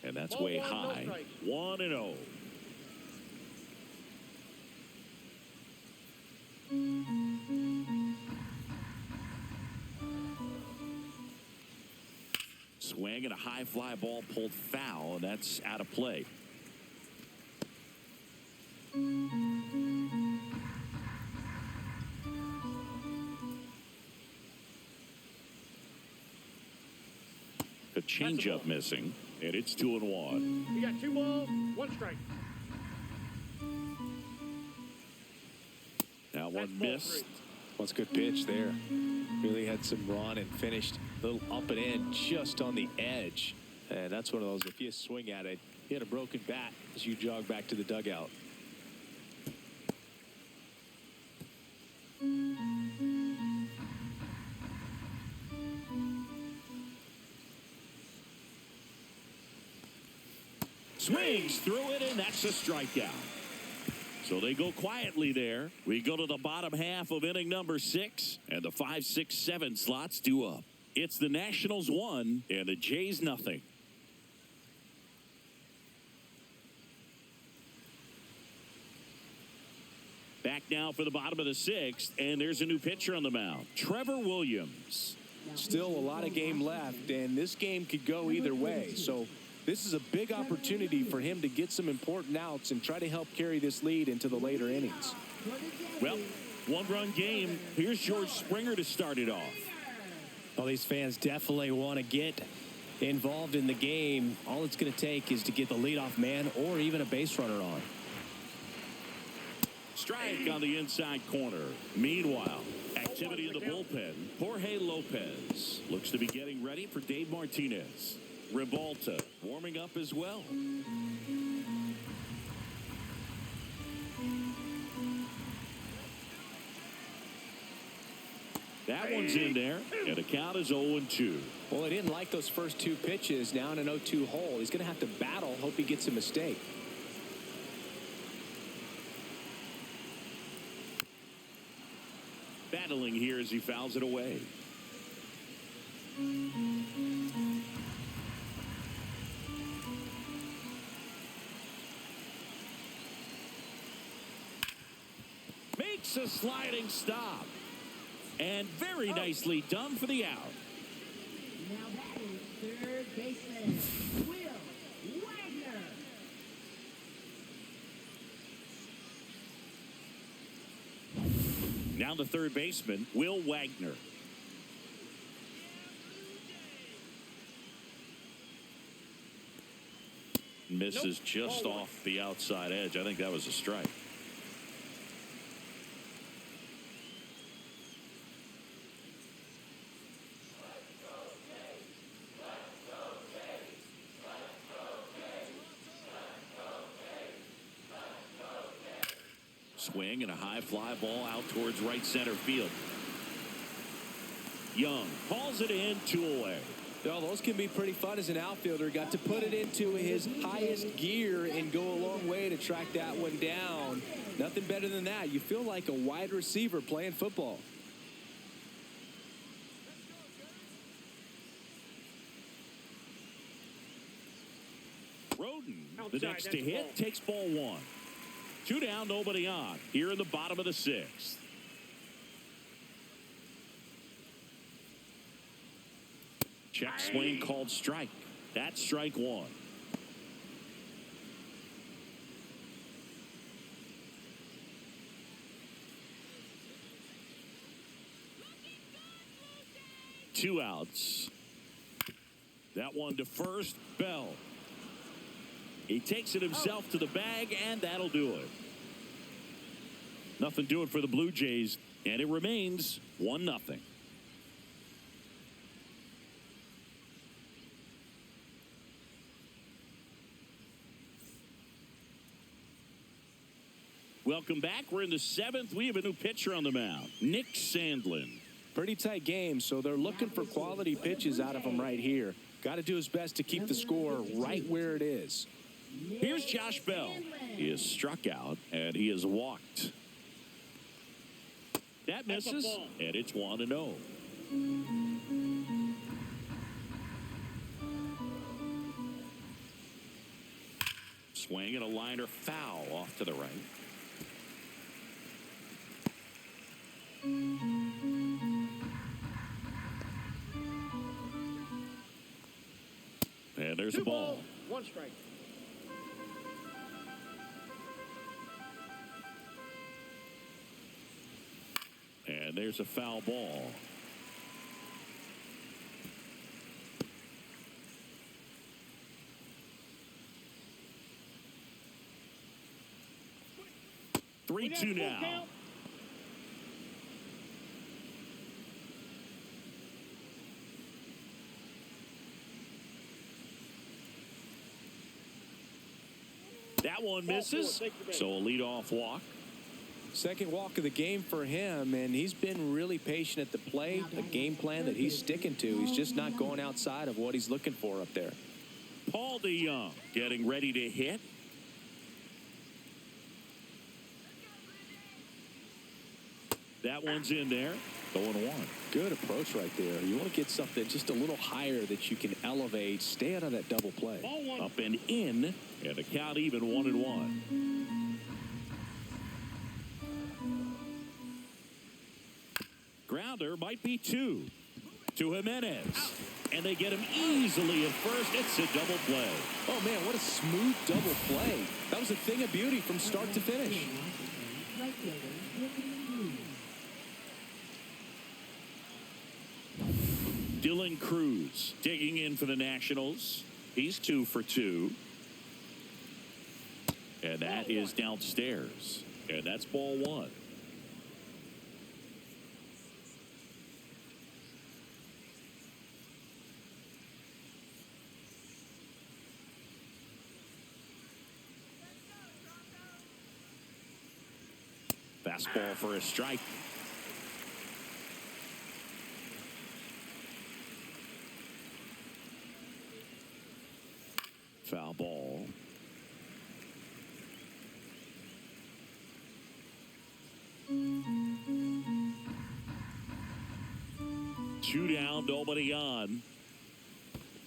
[SPEAKER 1] And that's way high. 1-0. Swing and a high fly ball pulled foul, and that's out of play. The changeup missing, and it's 2-1.
[SPEAKER 3] You got 2 balls, 1 strike.
[SPEAKER 1] Now one missed.
[SPEAKER 2] That's a good pitch there. Really had some run and finished a little up and in just on the edge. And that's one of those, if you swing at it, you had a broken bat as you jog back to the dugout.
[SPEAKER 1] Swings through it, and that's a strikeout. So they go quietly there. We go to the bottom half of inning number 6, and the 5, 6, 7 slots due up. It's the Nationals 1 and the Jays nothing. Back now for the bottom of the 6th, and there's a new pitcher on the mound, Trevor Williams.
[SPEAKER 2] Still a lot of game left, and this game could go either way. So this is a big opportunity for him to get some important outs and try to help carry this lead into the later innings.
[SPEAKER 1] Well, one-run game. Here's George Springer to start it off.
[SPEAKER 6] Well, these fans definitely want to get involved in the game. All it's going to take is to get the leadoff man or even a base runner on.
[SPEAKER 1] Strike on the inside corner. Meanwhile, activity in the bullpen. Jorge Lopez looks to be getting ready for Dave Martinez. Ribalta warming up as well. That one's in there, and the count is 0-2.
[SPEAKER 2] Well, he didn't like those first 2 pitches. Now in an 0-2 hole. He's going to have to battle. Hope he gets a mistake.
[SPEAKER 1] Battling here as he fouls it away. Makes a sliding stop. And very nicely done for the out.
[SPEAKER 4] Now batting third baseman, Will Wagner.
[SPEAKER 1] Now the third baseman, Will Wagner. Misses just off the outside edge. I think that was a strike. Swing and a high fly ball out towards right center field. Young hauls it in, 2 away.
[SPEAKER 2] Well, those can be pretty fun as an outfielder. Got to put it into his highest gear and go a long way to track that one down. Nothing better than that. You feel like a wide receiver playing football.
[SPEAKER 1] Roden, the next to hit, takes ball 1. 2 down, nobody on. Here in the bottom of the 6th. Check swing called strike. That's strike 1. Two outs. That one to first, Bell. He takes it himself to the bag, and that'll do it. Nothing doing for the Blue Jays, and it remains 1-0. Welcome back. We're in the 7th. We have a new pitcher on the mound, Nick Sandlin.
[SPEAKER 2] Pretty tight game, so they're looking for quality pitches out of him right here. Got to do his best to keep the score right where it is.
[SPEAKER 1] Here's Josh Bell. He is struck out, and he is walked. That misses, and it's 1-0. Swing and a liner foul off to the right. And there's a ball.
[SPEAKER 3] 1 strike.
[SPEAKER 1] And there's a foul ball.
[SPEAKER 3] We got
[SPEAKER 1] 3-2
[SPEAKER 3] full
[SPEAKER 1] now.
[SPEAKER 3] count.
[SPEAKER 1] That one misses, so a leadoff walk.
[SPEAKER 2] Second walk of the game for him, and he's been really patient at the plate. A game plan that he's sticking to. He's just not going outside of what he's looking for up there.
[SPEAKER 1] Paul DeYoung getting ready to hit. That one's in there. 0-1.
[SPEAKER 2] Good approach right there. You want to get something just a little higher that you can elevate. Stay out of that double play.
[SPEAKER 3] Ball one.
[SPEAKER 1] Up and in, and the count even 1-1. Grounder might be 2 to Jimenez. And they get him easily at first. It's a double play.
[SPEAKER 2] Oh, man, what a smooth double play. That was a thing of beauty from start to finish.
[SPEAKER 4] Right fielder,
[SPEAKER 1] Dylan Cruz digging in for the Nationals. He's 2 for 2. And that is downstairs. And that's ball 1. Fastball for a strike. Foul ball. Two down, nobody on.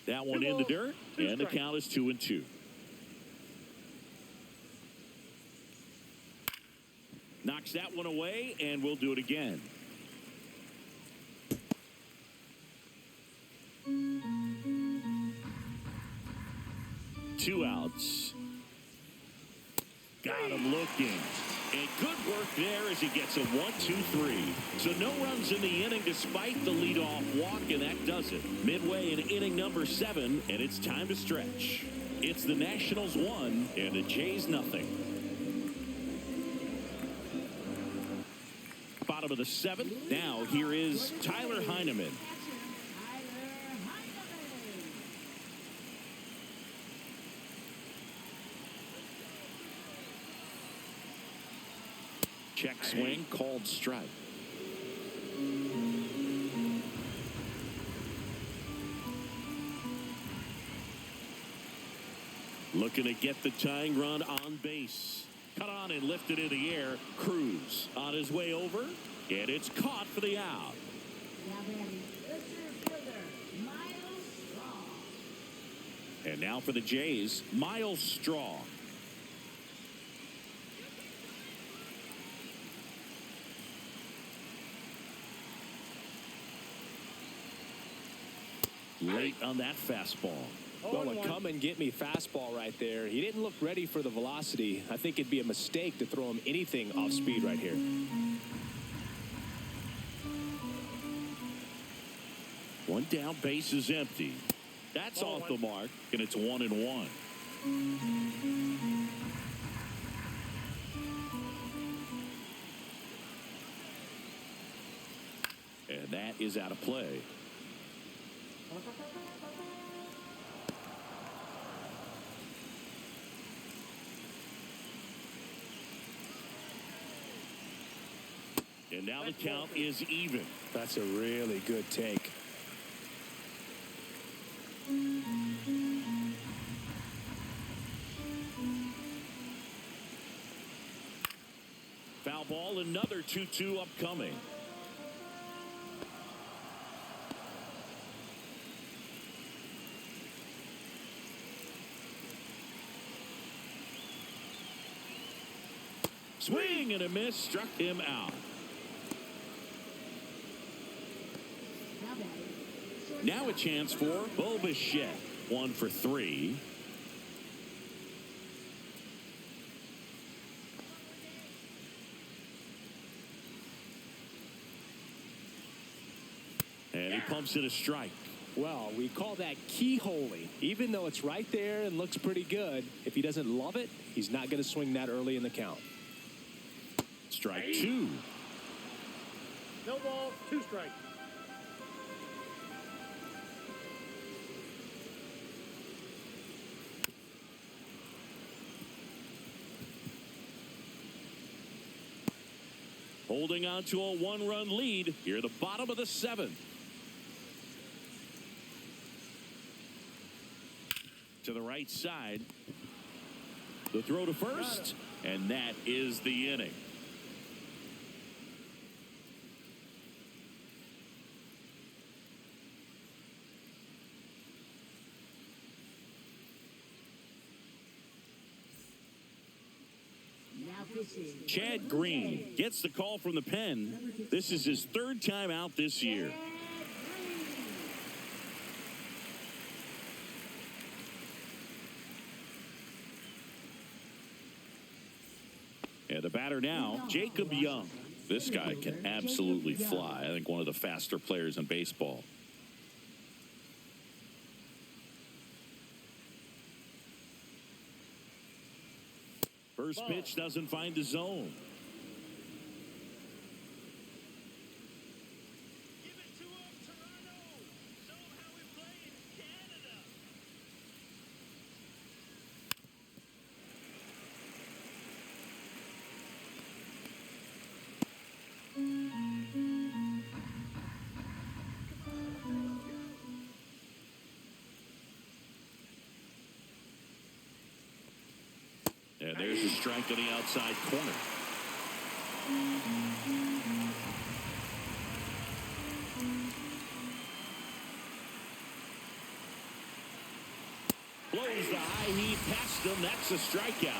[SPEAKER 1] That one in the dirt, and the count is 2-2. Knocks that one away, and we'll do it again. Two outs. Got him looking. And good work there as he gets a 1-2-3. So no runs in the inning despite the leadoff walk, and that does it. Midway in inning number 7, and it's time to stretch. It's the Nationals 1 and the Jays nothing. Bottom of the 7th. Now here is Tyler Heineman. Check swing, called strike. Looking to get the tying run on base. Cut on and lifted in the air. Cruz on his way over, and it's caught for the out. And now for the Jays, Miles Straw. Late on that fastball.
[SPEAKER 2] Well, a come and get me fastball right there. He didn't look ready for the velocity. I think it'd be a mistake to throw him anything off speed right here.
[SPEAKER 1] One down, base is empty. That's off the mark, and it's 1-1. And that is out of play. And now the count is even.
[SPEAKER 2] That's a really good take.
[SPEAKER 1] Foul ball, another 2-2 upcoming. Swing and a miss, struck him out. Now a chance for Bo Bichette. 1 for 3. And he pumps it a strike.
[SPEAKER 2] Well, we call that keyholing. Even though it's right there and looks pretty good, if he doesn't love it, he's not going to swing that early in the count.
[SPEAKER 1] Strike 2.
[SPEAKER 3] No ball, 2 strikes.
[SPEAKER 1] Holding on to a 1-run lead here at the bottom of the 7th. to the right side. The throw to first, and that is the inning. Chad Green gets the call from the pen. This is his third time out this year. And the batter now, Jacob Young. This guy can absolutely fly. I think one of the faster players in baseball. First pitch doesn't find the zone.
[SPEAKER 5] Give it to him, Toronto. Show how we play in Canada.
[SPEAKER 1] And there's a strike on the outside corner. Blows the high heat past him. That's a strikeout.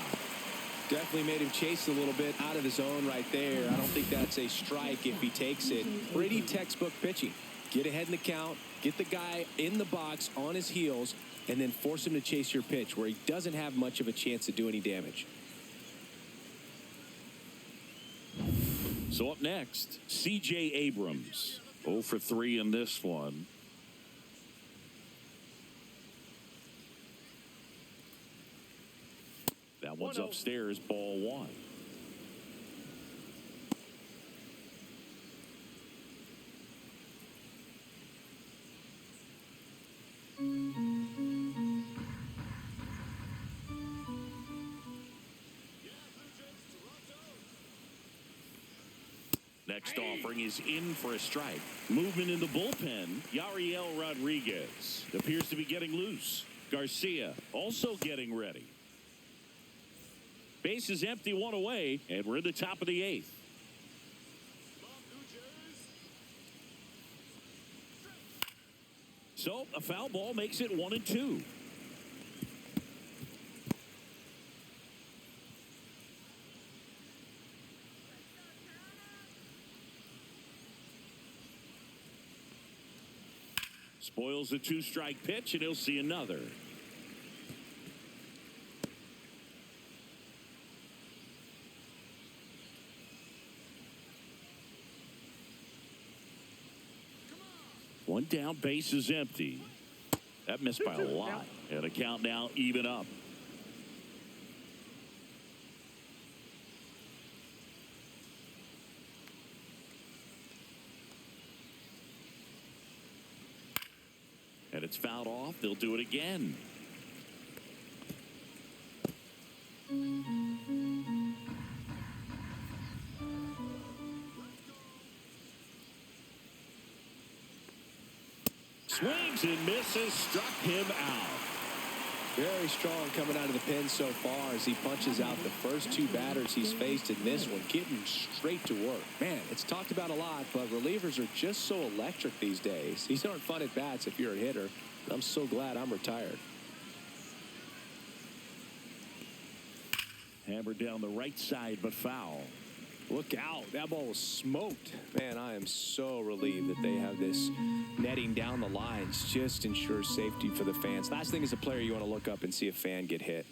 [SPEAKER 2] Definitely made him chase a little bit out of the zone right there. I don't think that's a strike if he takes it. Pretty textbook pitching. Get ahead in the count, get the guy in the box on his heels, and then force him to chase your pitch where he doesn't have much of a chance to do any damage.
[SPEAKER 1] So up next, C.J. Abrams. 0 for 3 in this one. That one's upstairs, ball 1. Next offering is in for a strike. Movement in the bullpen. Yariel Rodriguez appears to be getting loose. Garcia also getting ready. Base is empty, 1 away, and we're in the top of the 8th. So a foul ball makes it 1-2. Spoils a 2-strike pitch, and he'll see another. One down, base is empty. That missed by a lot. And a count now even up. And it's fouled off. They'll do it again. Swings and misses, struck him out.
[SPEAKER 2] Very strong coming out of the pen so far as he punches out the first 2 batters he's faced in this one, getting straight to work. Man, it's talked about a lot, but relievers are just so electric these days. These aren't fun at bats if you're a hitter. I'm so glad I'm retired.
[SPEAKER 1] Hammered down the right side, but foul.
[SPEAKER 2] Look out. That ball was smoked. Man, I am so relieved that they have this netting down the lines. Just ensures safety for the fans. Last thing as a player, you want to look up and see a fan get hit.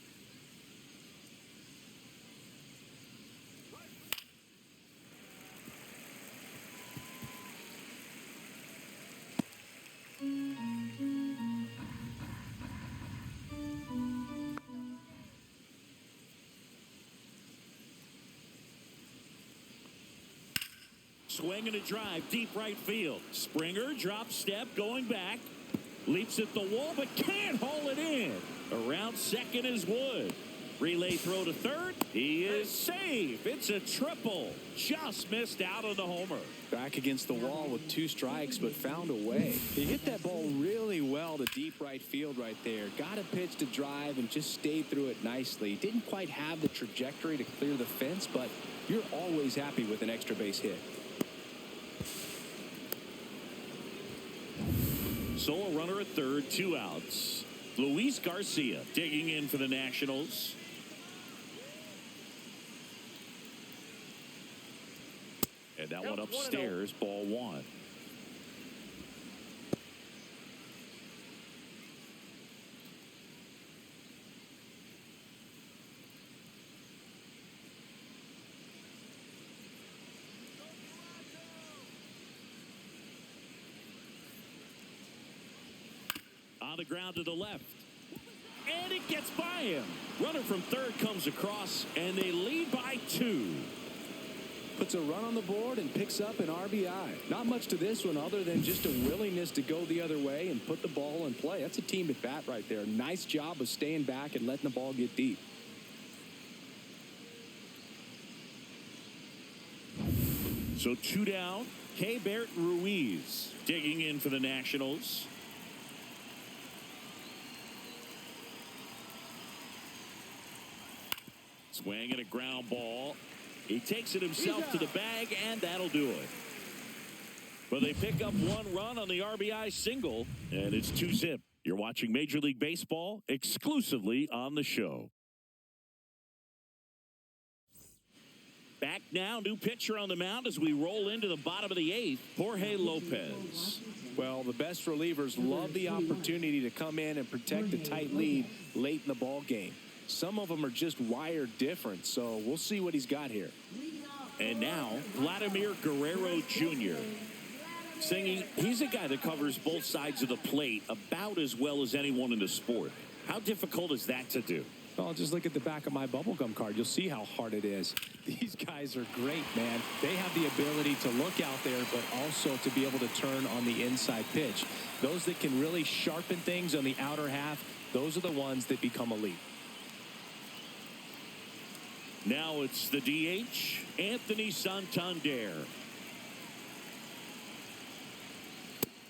[SPEAKER 1] Swing and a drive, deep right field. Springer, drop step, going back. Leaps at the wall, but can't haul it in. Around second is Wood. Relay throw to third. He is safe. It's a triple. Just missed out on the homer.
[SPEAKER 2] Back against the wall with 2 strikes, but found a way. He hit that ball really well to deep right field right there. Got a pitch to drive and just stayed through it nicely. Didn't quite have the trajectory to clear the fence, but you're always happy with an extra base hit.
[SPEAKER 1] So a runner at third, 2 outs. Luis Garcia digging in for the Nationals. And that one upstairs, ball 1. On the ground to the left. And it gets by him. Runner from third comes across, and they lead by 2.
[SPEAKER 2] Puts a run on the board and picks up an RBI. Not much to this one other than just a willingness to go the other way and put the ball in play. That's a team at bat right there. Nice job of staying back and letting the ball get deep.
[SPEAKER 1] So 2 down. Keibert Ruiz digging in for the Nationals. Swing and a ground ball. He takes it himself to the bag, and that'll do it. But they pick up 1 run on the RBI single, and it's 2-zip. You're watching Major League Baseball exclusively on the show. Back now, new pitcher on the mound as we roll into the bottom of the 8th, Jorge Lopez.
[SPEAKER 2] Well, the best relievers love the opportunity to come in and protect a tight lead late in the ball game. Some of them are just wired different, so we'll see what he's got here.
[SPEAKER 1] And now, Vladimir Guerrero Jr. Singing, he's a guy that covers both sides of the plate about as well as anyone in the sport. How difficult is that to do?
[SPEAKER 2] Well, just look at the back of my bubblegum card. You'll see how hard it is.
[SPEAKER 6] These guys are great, man. They have the ability to look out there, but also to be able to turn on the inside pitch. Those that can really sharpen things on the outer half, those are the ones that become elite.
[SPEAKER 1] Now it's the DH, Anthony Santander.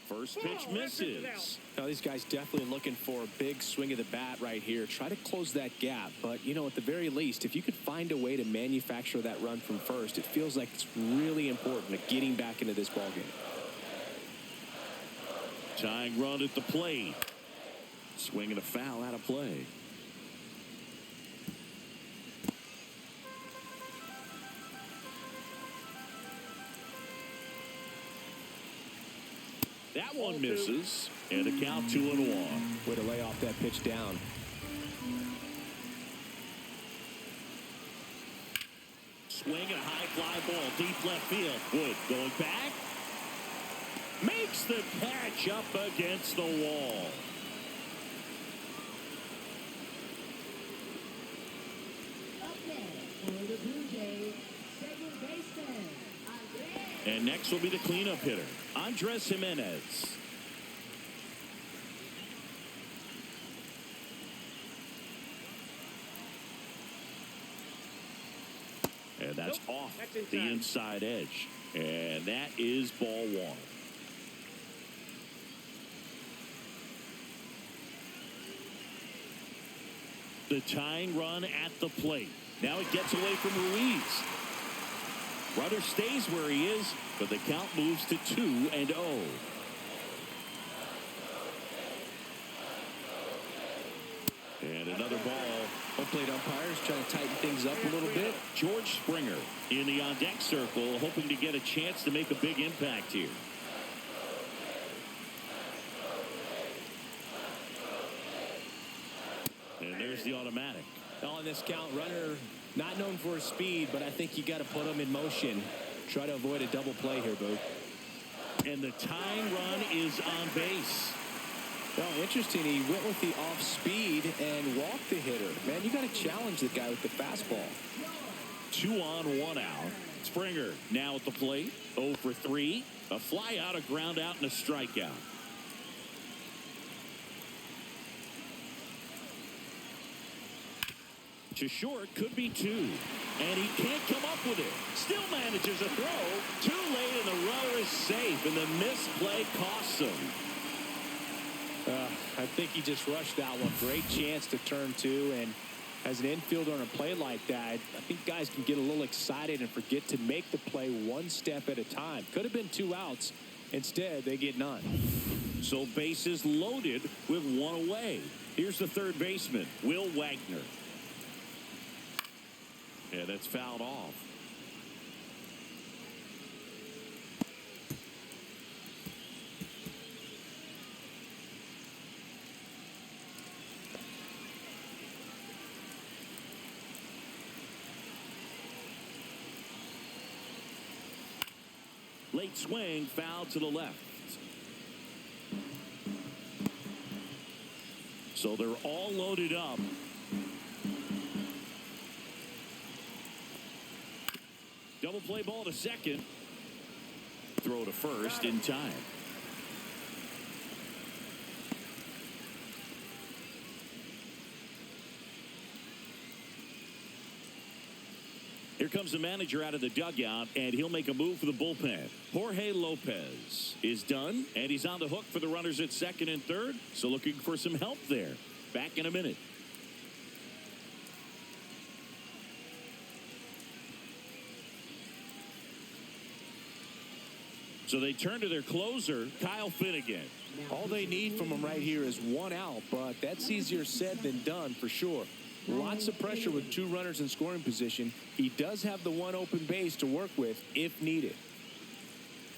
[SPEAKER 1] First pitch misses.
[SPEAKER 2] Now, these guys definitely looking for a big swing of the bat right here. Try to close that gap. But, you know, at the very least, if you could find a way to manufacture that run from first, it feels like it's really important to getting back into this ballgame.
[SPEAKER 1] Tying run at the plate. Swing and a foul out of play. That one misses, and a count 2-1.
[SPEAKER 2] Way to lay off that pitch down.
[SPEAKER 1] Swing and a high fly ball, deep left field. Wood going back. Makes the catch up against the wall.
[SPEAKER 4] Up next for the Blue Jays, second baseman, Andres.
[SPEAKER 1] And next will be the cleanup hitter, Andres Jimenez. And that's off the inside edge. And that is ball 1. The tying run at the plate. Now it gets away from Ruiz. Runner stays where he is, but the count moves to 2-0. And another ball.
[SPEAKER 2] Home plate umpires trying to tighten things up a little bit.
[SPEAKER 1] George Springer in the on-deck circle, hoping to get a chance to make a big impact here. And there's the automatic.
[SPEAKER 6] On this count, runner not known for his speed, but I think you got to put him in motion. Try to avoid a double play here, Boo.
[SPEAKER 1] And the tying run is on base.
[SPEAKER 2] Well, interesting. He went with the off speed and walked the hitter. Man, you got to challenge the guy with the fastball.
[SPEAKER 1] 2 on, 1 out. Springer now at the plate. 0 for 3. A fly out, a ground out, and a strikeout. To short, could be two. And he can't come up with it. Still manages a throw. Too late, and the runner is safe. And the misplay costs him.
[SPEAKER 6] I think he just rushed that one. Great chance to turn two. And as an infielder on a play like that, I think guys can get a little excited and forget to make the play one step at a time. Could have been 2 outs. Instead, they get none.
[SPEAKER 1] So bases loaded with 1 away. Here's the third baseman, Will Wagner. Yeah, that's fouled off. Late swing, foul to the left. So they're all loaded up. Double play ball to second. Throw to first in time. Here comes the manager out of the dugout, and he'll make a move for the bullpen. Jorge Lopez is done, and he's on the hook for the runners at second and third, so looking for some help there. Back in a minute. So they turn to their closer, Kyle Finnegan.
[SPEAKER 6] All they need from him right here is 1 out, but that's easier said than done for sure. Lots of pressure with 2 runners in scoring position. He does have the 1 open base to work with if needed.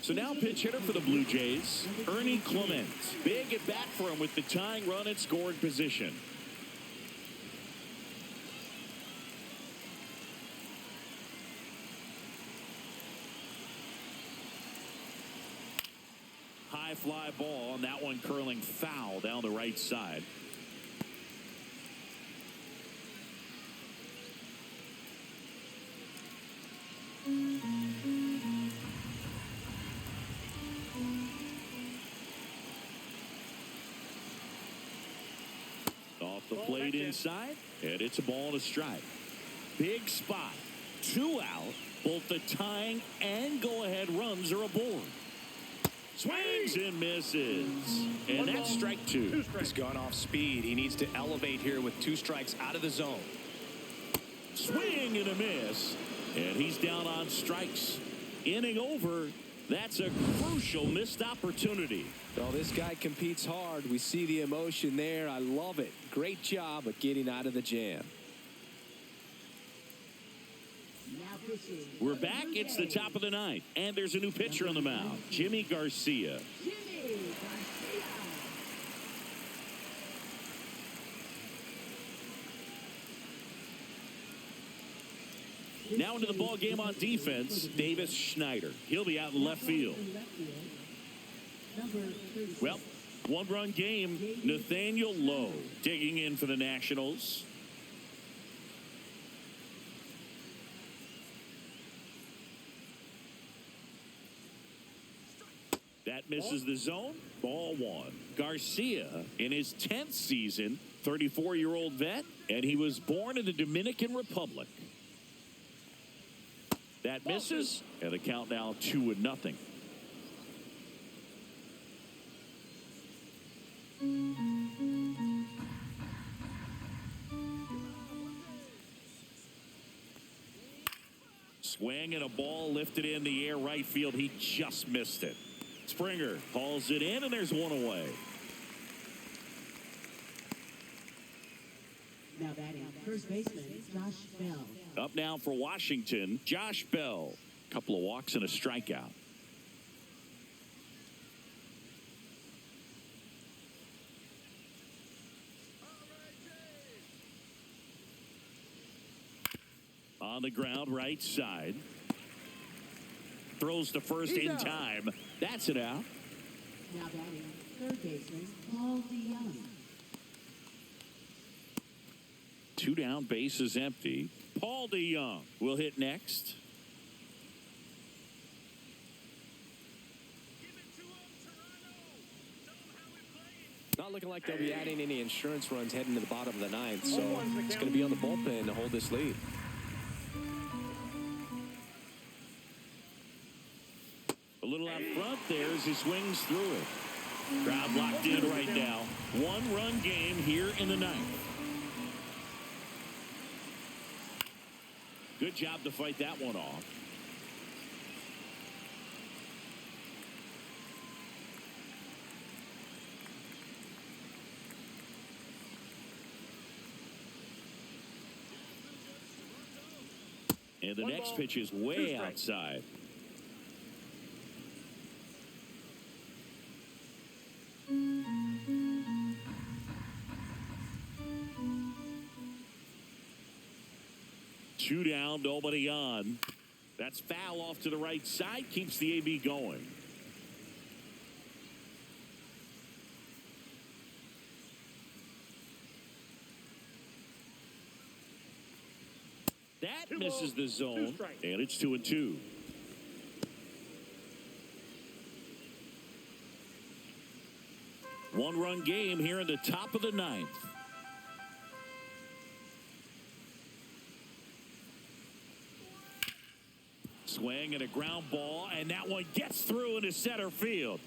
[SPEAKER 1] So now pitch hitter for the Blue Jays, Ernie Clement. Big at bat for him with the tying run at scoring position. High fly ball, and that one curling foul down the right side. Off the plate inside, and it's a ball and a strike. Big spot. 2 out. Both the tying and go-ahead runs are aboard. Swings and misses. And that's strike 2.
[SPEAKER 6] He's gone off speed. He needs to elevate here with 2 strikes out of the zone.
[SPEAKER 1] Swing and a miss. And he's down on strikes. Inning over. That's a crucial missed opportunity.
[SPEAKER 2] Well, this guy competes hard. We see the emotion there. I love it. Great job of getting out of the jam.
[SPEAKER 1] We're back. It's the top of the 9th. And there's a new pitcher on the mound, Jimmy Garcia. Now into the ball game on defense, Davis Schneider. He'll be out in left field. Well, 1-run game, Nathaniel Lowe digging in for the Nationals. That misses the zone. Ball 1. Garcia in his 10th season, 34-year-old vet, and he was born in the Dominican Republic. That misses, and the count now 2-0. Swing and a ball lifted in the air right field. He just missed it. Springer hauls it in, and there's 1 away.
[SPEAKER 4] Now batting, first baseman, Josh Bell.
[SPEAKER 1] Up now for Washington, Josh Bell. Couple of walks and a strikeout. On the ground, right side. Throws to first in time. That's it out.
[SPEAKER 4] Now batting, third baseman, Paul DeYoung.
[SPEAKER 1] 2 down, base is empty. Paul DeYoung will hit next.
[SPEAKER 5] Give it to him, Toronto. Show him how we play
[SPEAKER 2] Not looking like they'll be adding any insurance runs heading to the bottom of the ninth, so it's going to be on the bullpen to hold this lead.
[SPEAKER 1] A little out front there as he swings through it. Crowd locked in right now. One-run game here in the ninth. Good job to fight that one off. And the next pitch is way outside. Two down, nobody on. That's foul off to the right side. Keeps the AB going. That misses the zone, and it's 2-2. One-run game here in the top of the ninth. Swing and a ground ball, and that one gets through into center field.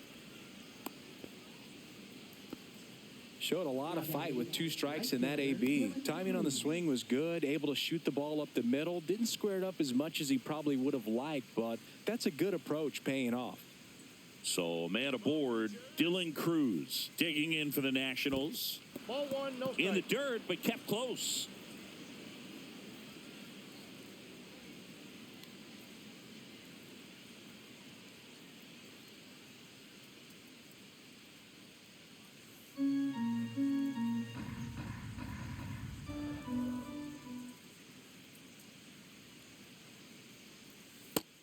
[SPEAKER 2] Showed a lot of fight with 2 strikes in that AB. Timing on the swing was good, able to shoot the ball up the middle. Didn't square it up as much as he probably would have liked, but that's a good approach paying off.
[SPEAKER 1] So, man aboard, Dylan Cruz digging in for the Nationals.
[SPEAKER 3] Ball 1, no strike.
[SPEAKER 1] In the dirt, but kept close.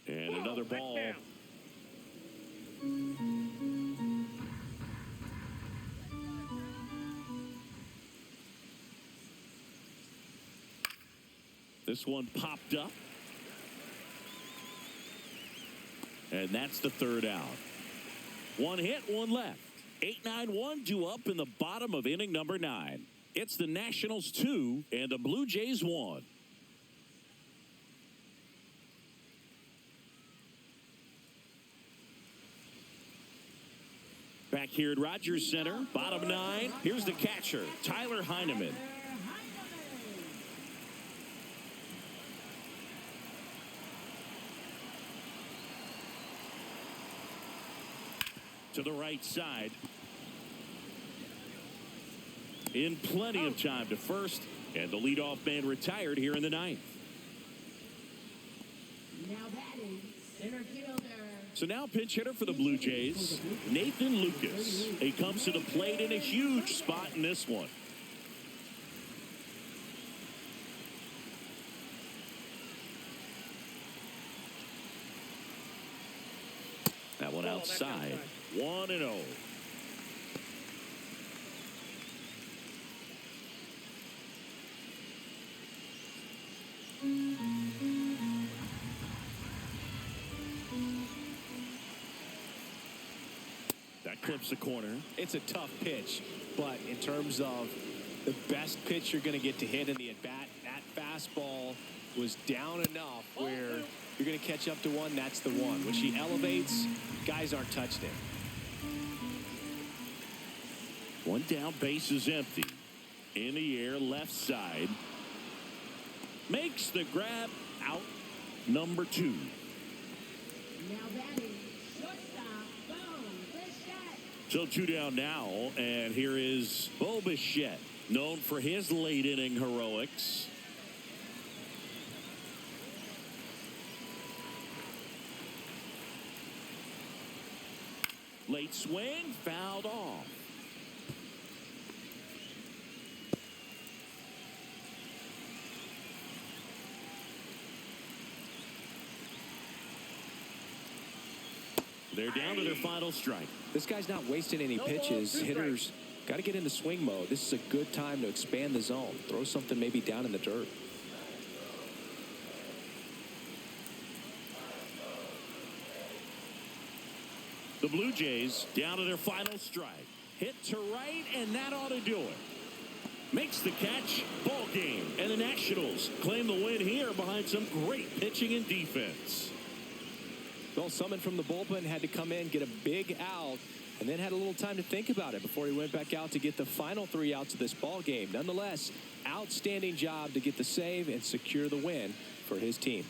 [SPEAKER 1] And another ball. This one popped up. And that's the third out. One hit, one left. 8-9-1 due up in the bottom of inning number 9. It's the Nationals 2 and the Blue Jays 1. Back here at Rogers Center, bottom 9. Here's the catcher, Tyler Heineman. To the right side. In plenty of time to first, and the leadoff man retired here in the 9th.
[SPEAKER 4] Now batting, center fielder.
[SPEAKER 1] So now pinch hitter for the Blue Jays, Nathan Lucas. He comes to the plate in a huge spot in this one. That one outside. 1-0. That clips the corner.
[SPEAKER 2] It's a tough pitch, but in terms of the best pitch you're going to get to hit in the at-bat, that fastball was down enough where you're going to catch up to one. That's the one. When she elevates, guys aren't touching it.
[SPEAKER 1] One down, base is empty. In the air, left side. Makes the grab, out number 2.
[SPEAKER 4] Now batting, shortstop, Bo Bichette.
[SPEAKER 1] So 2 down now, and here is Bo Bichette, known for his late inning heroics. Late swing, fouled off. They're down to their final strike.
[SPEAKER 2] This guy's not wasting any pitches. Hitters got to get into swing mode. This is a good time to expand the zone. Throw something maybe down in the dirt.
[SPEAKER 1] The Blue Jays down to their final strike. Hit to right, and that ought to do it. Makes the catch. Ball game. And the Nationals claim the win here behind some great pitching and defense.
[SPEAKER 2] Well, someone from the bullpen had to come in, get a big out, and then had a little time to think about it before he went back out to get the final 3 outs of this ball game. Nonetheless, outstanding job to get the save and secure the win for his team.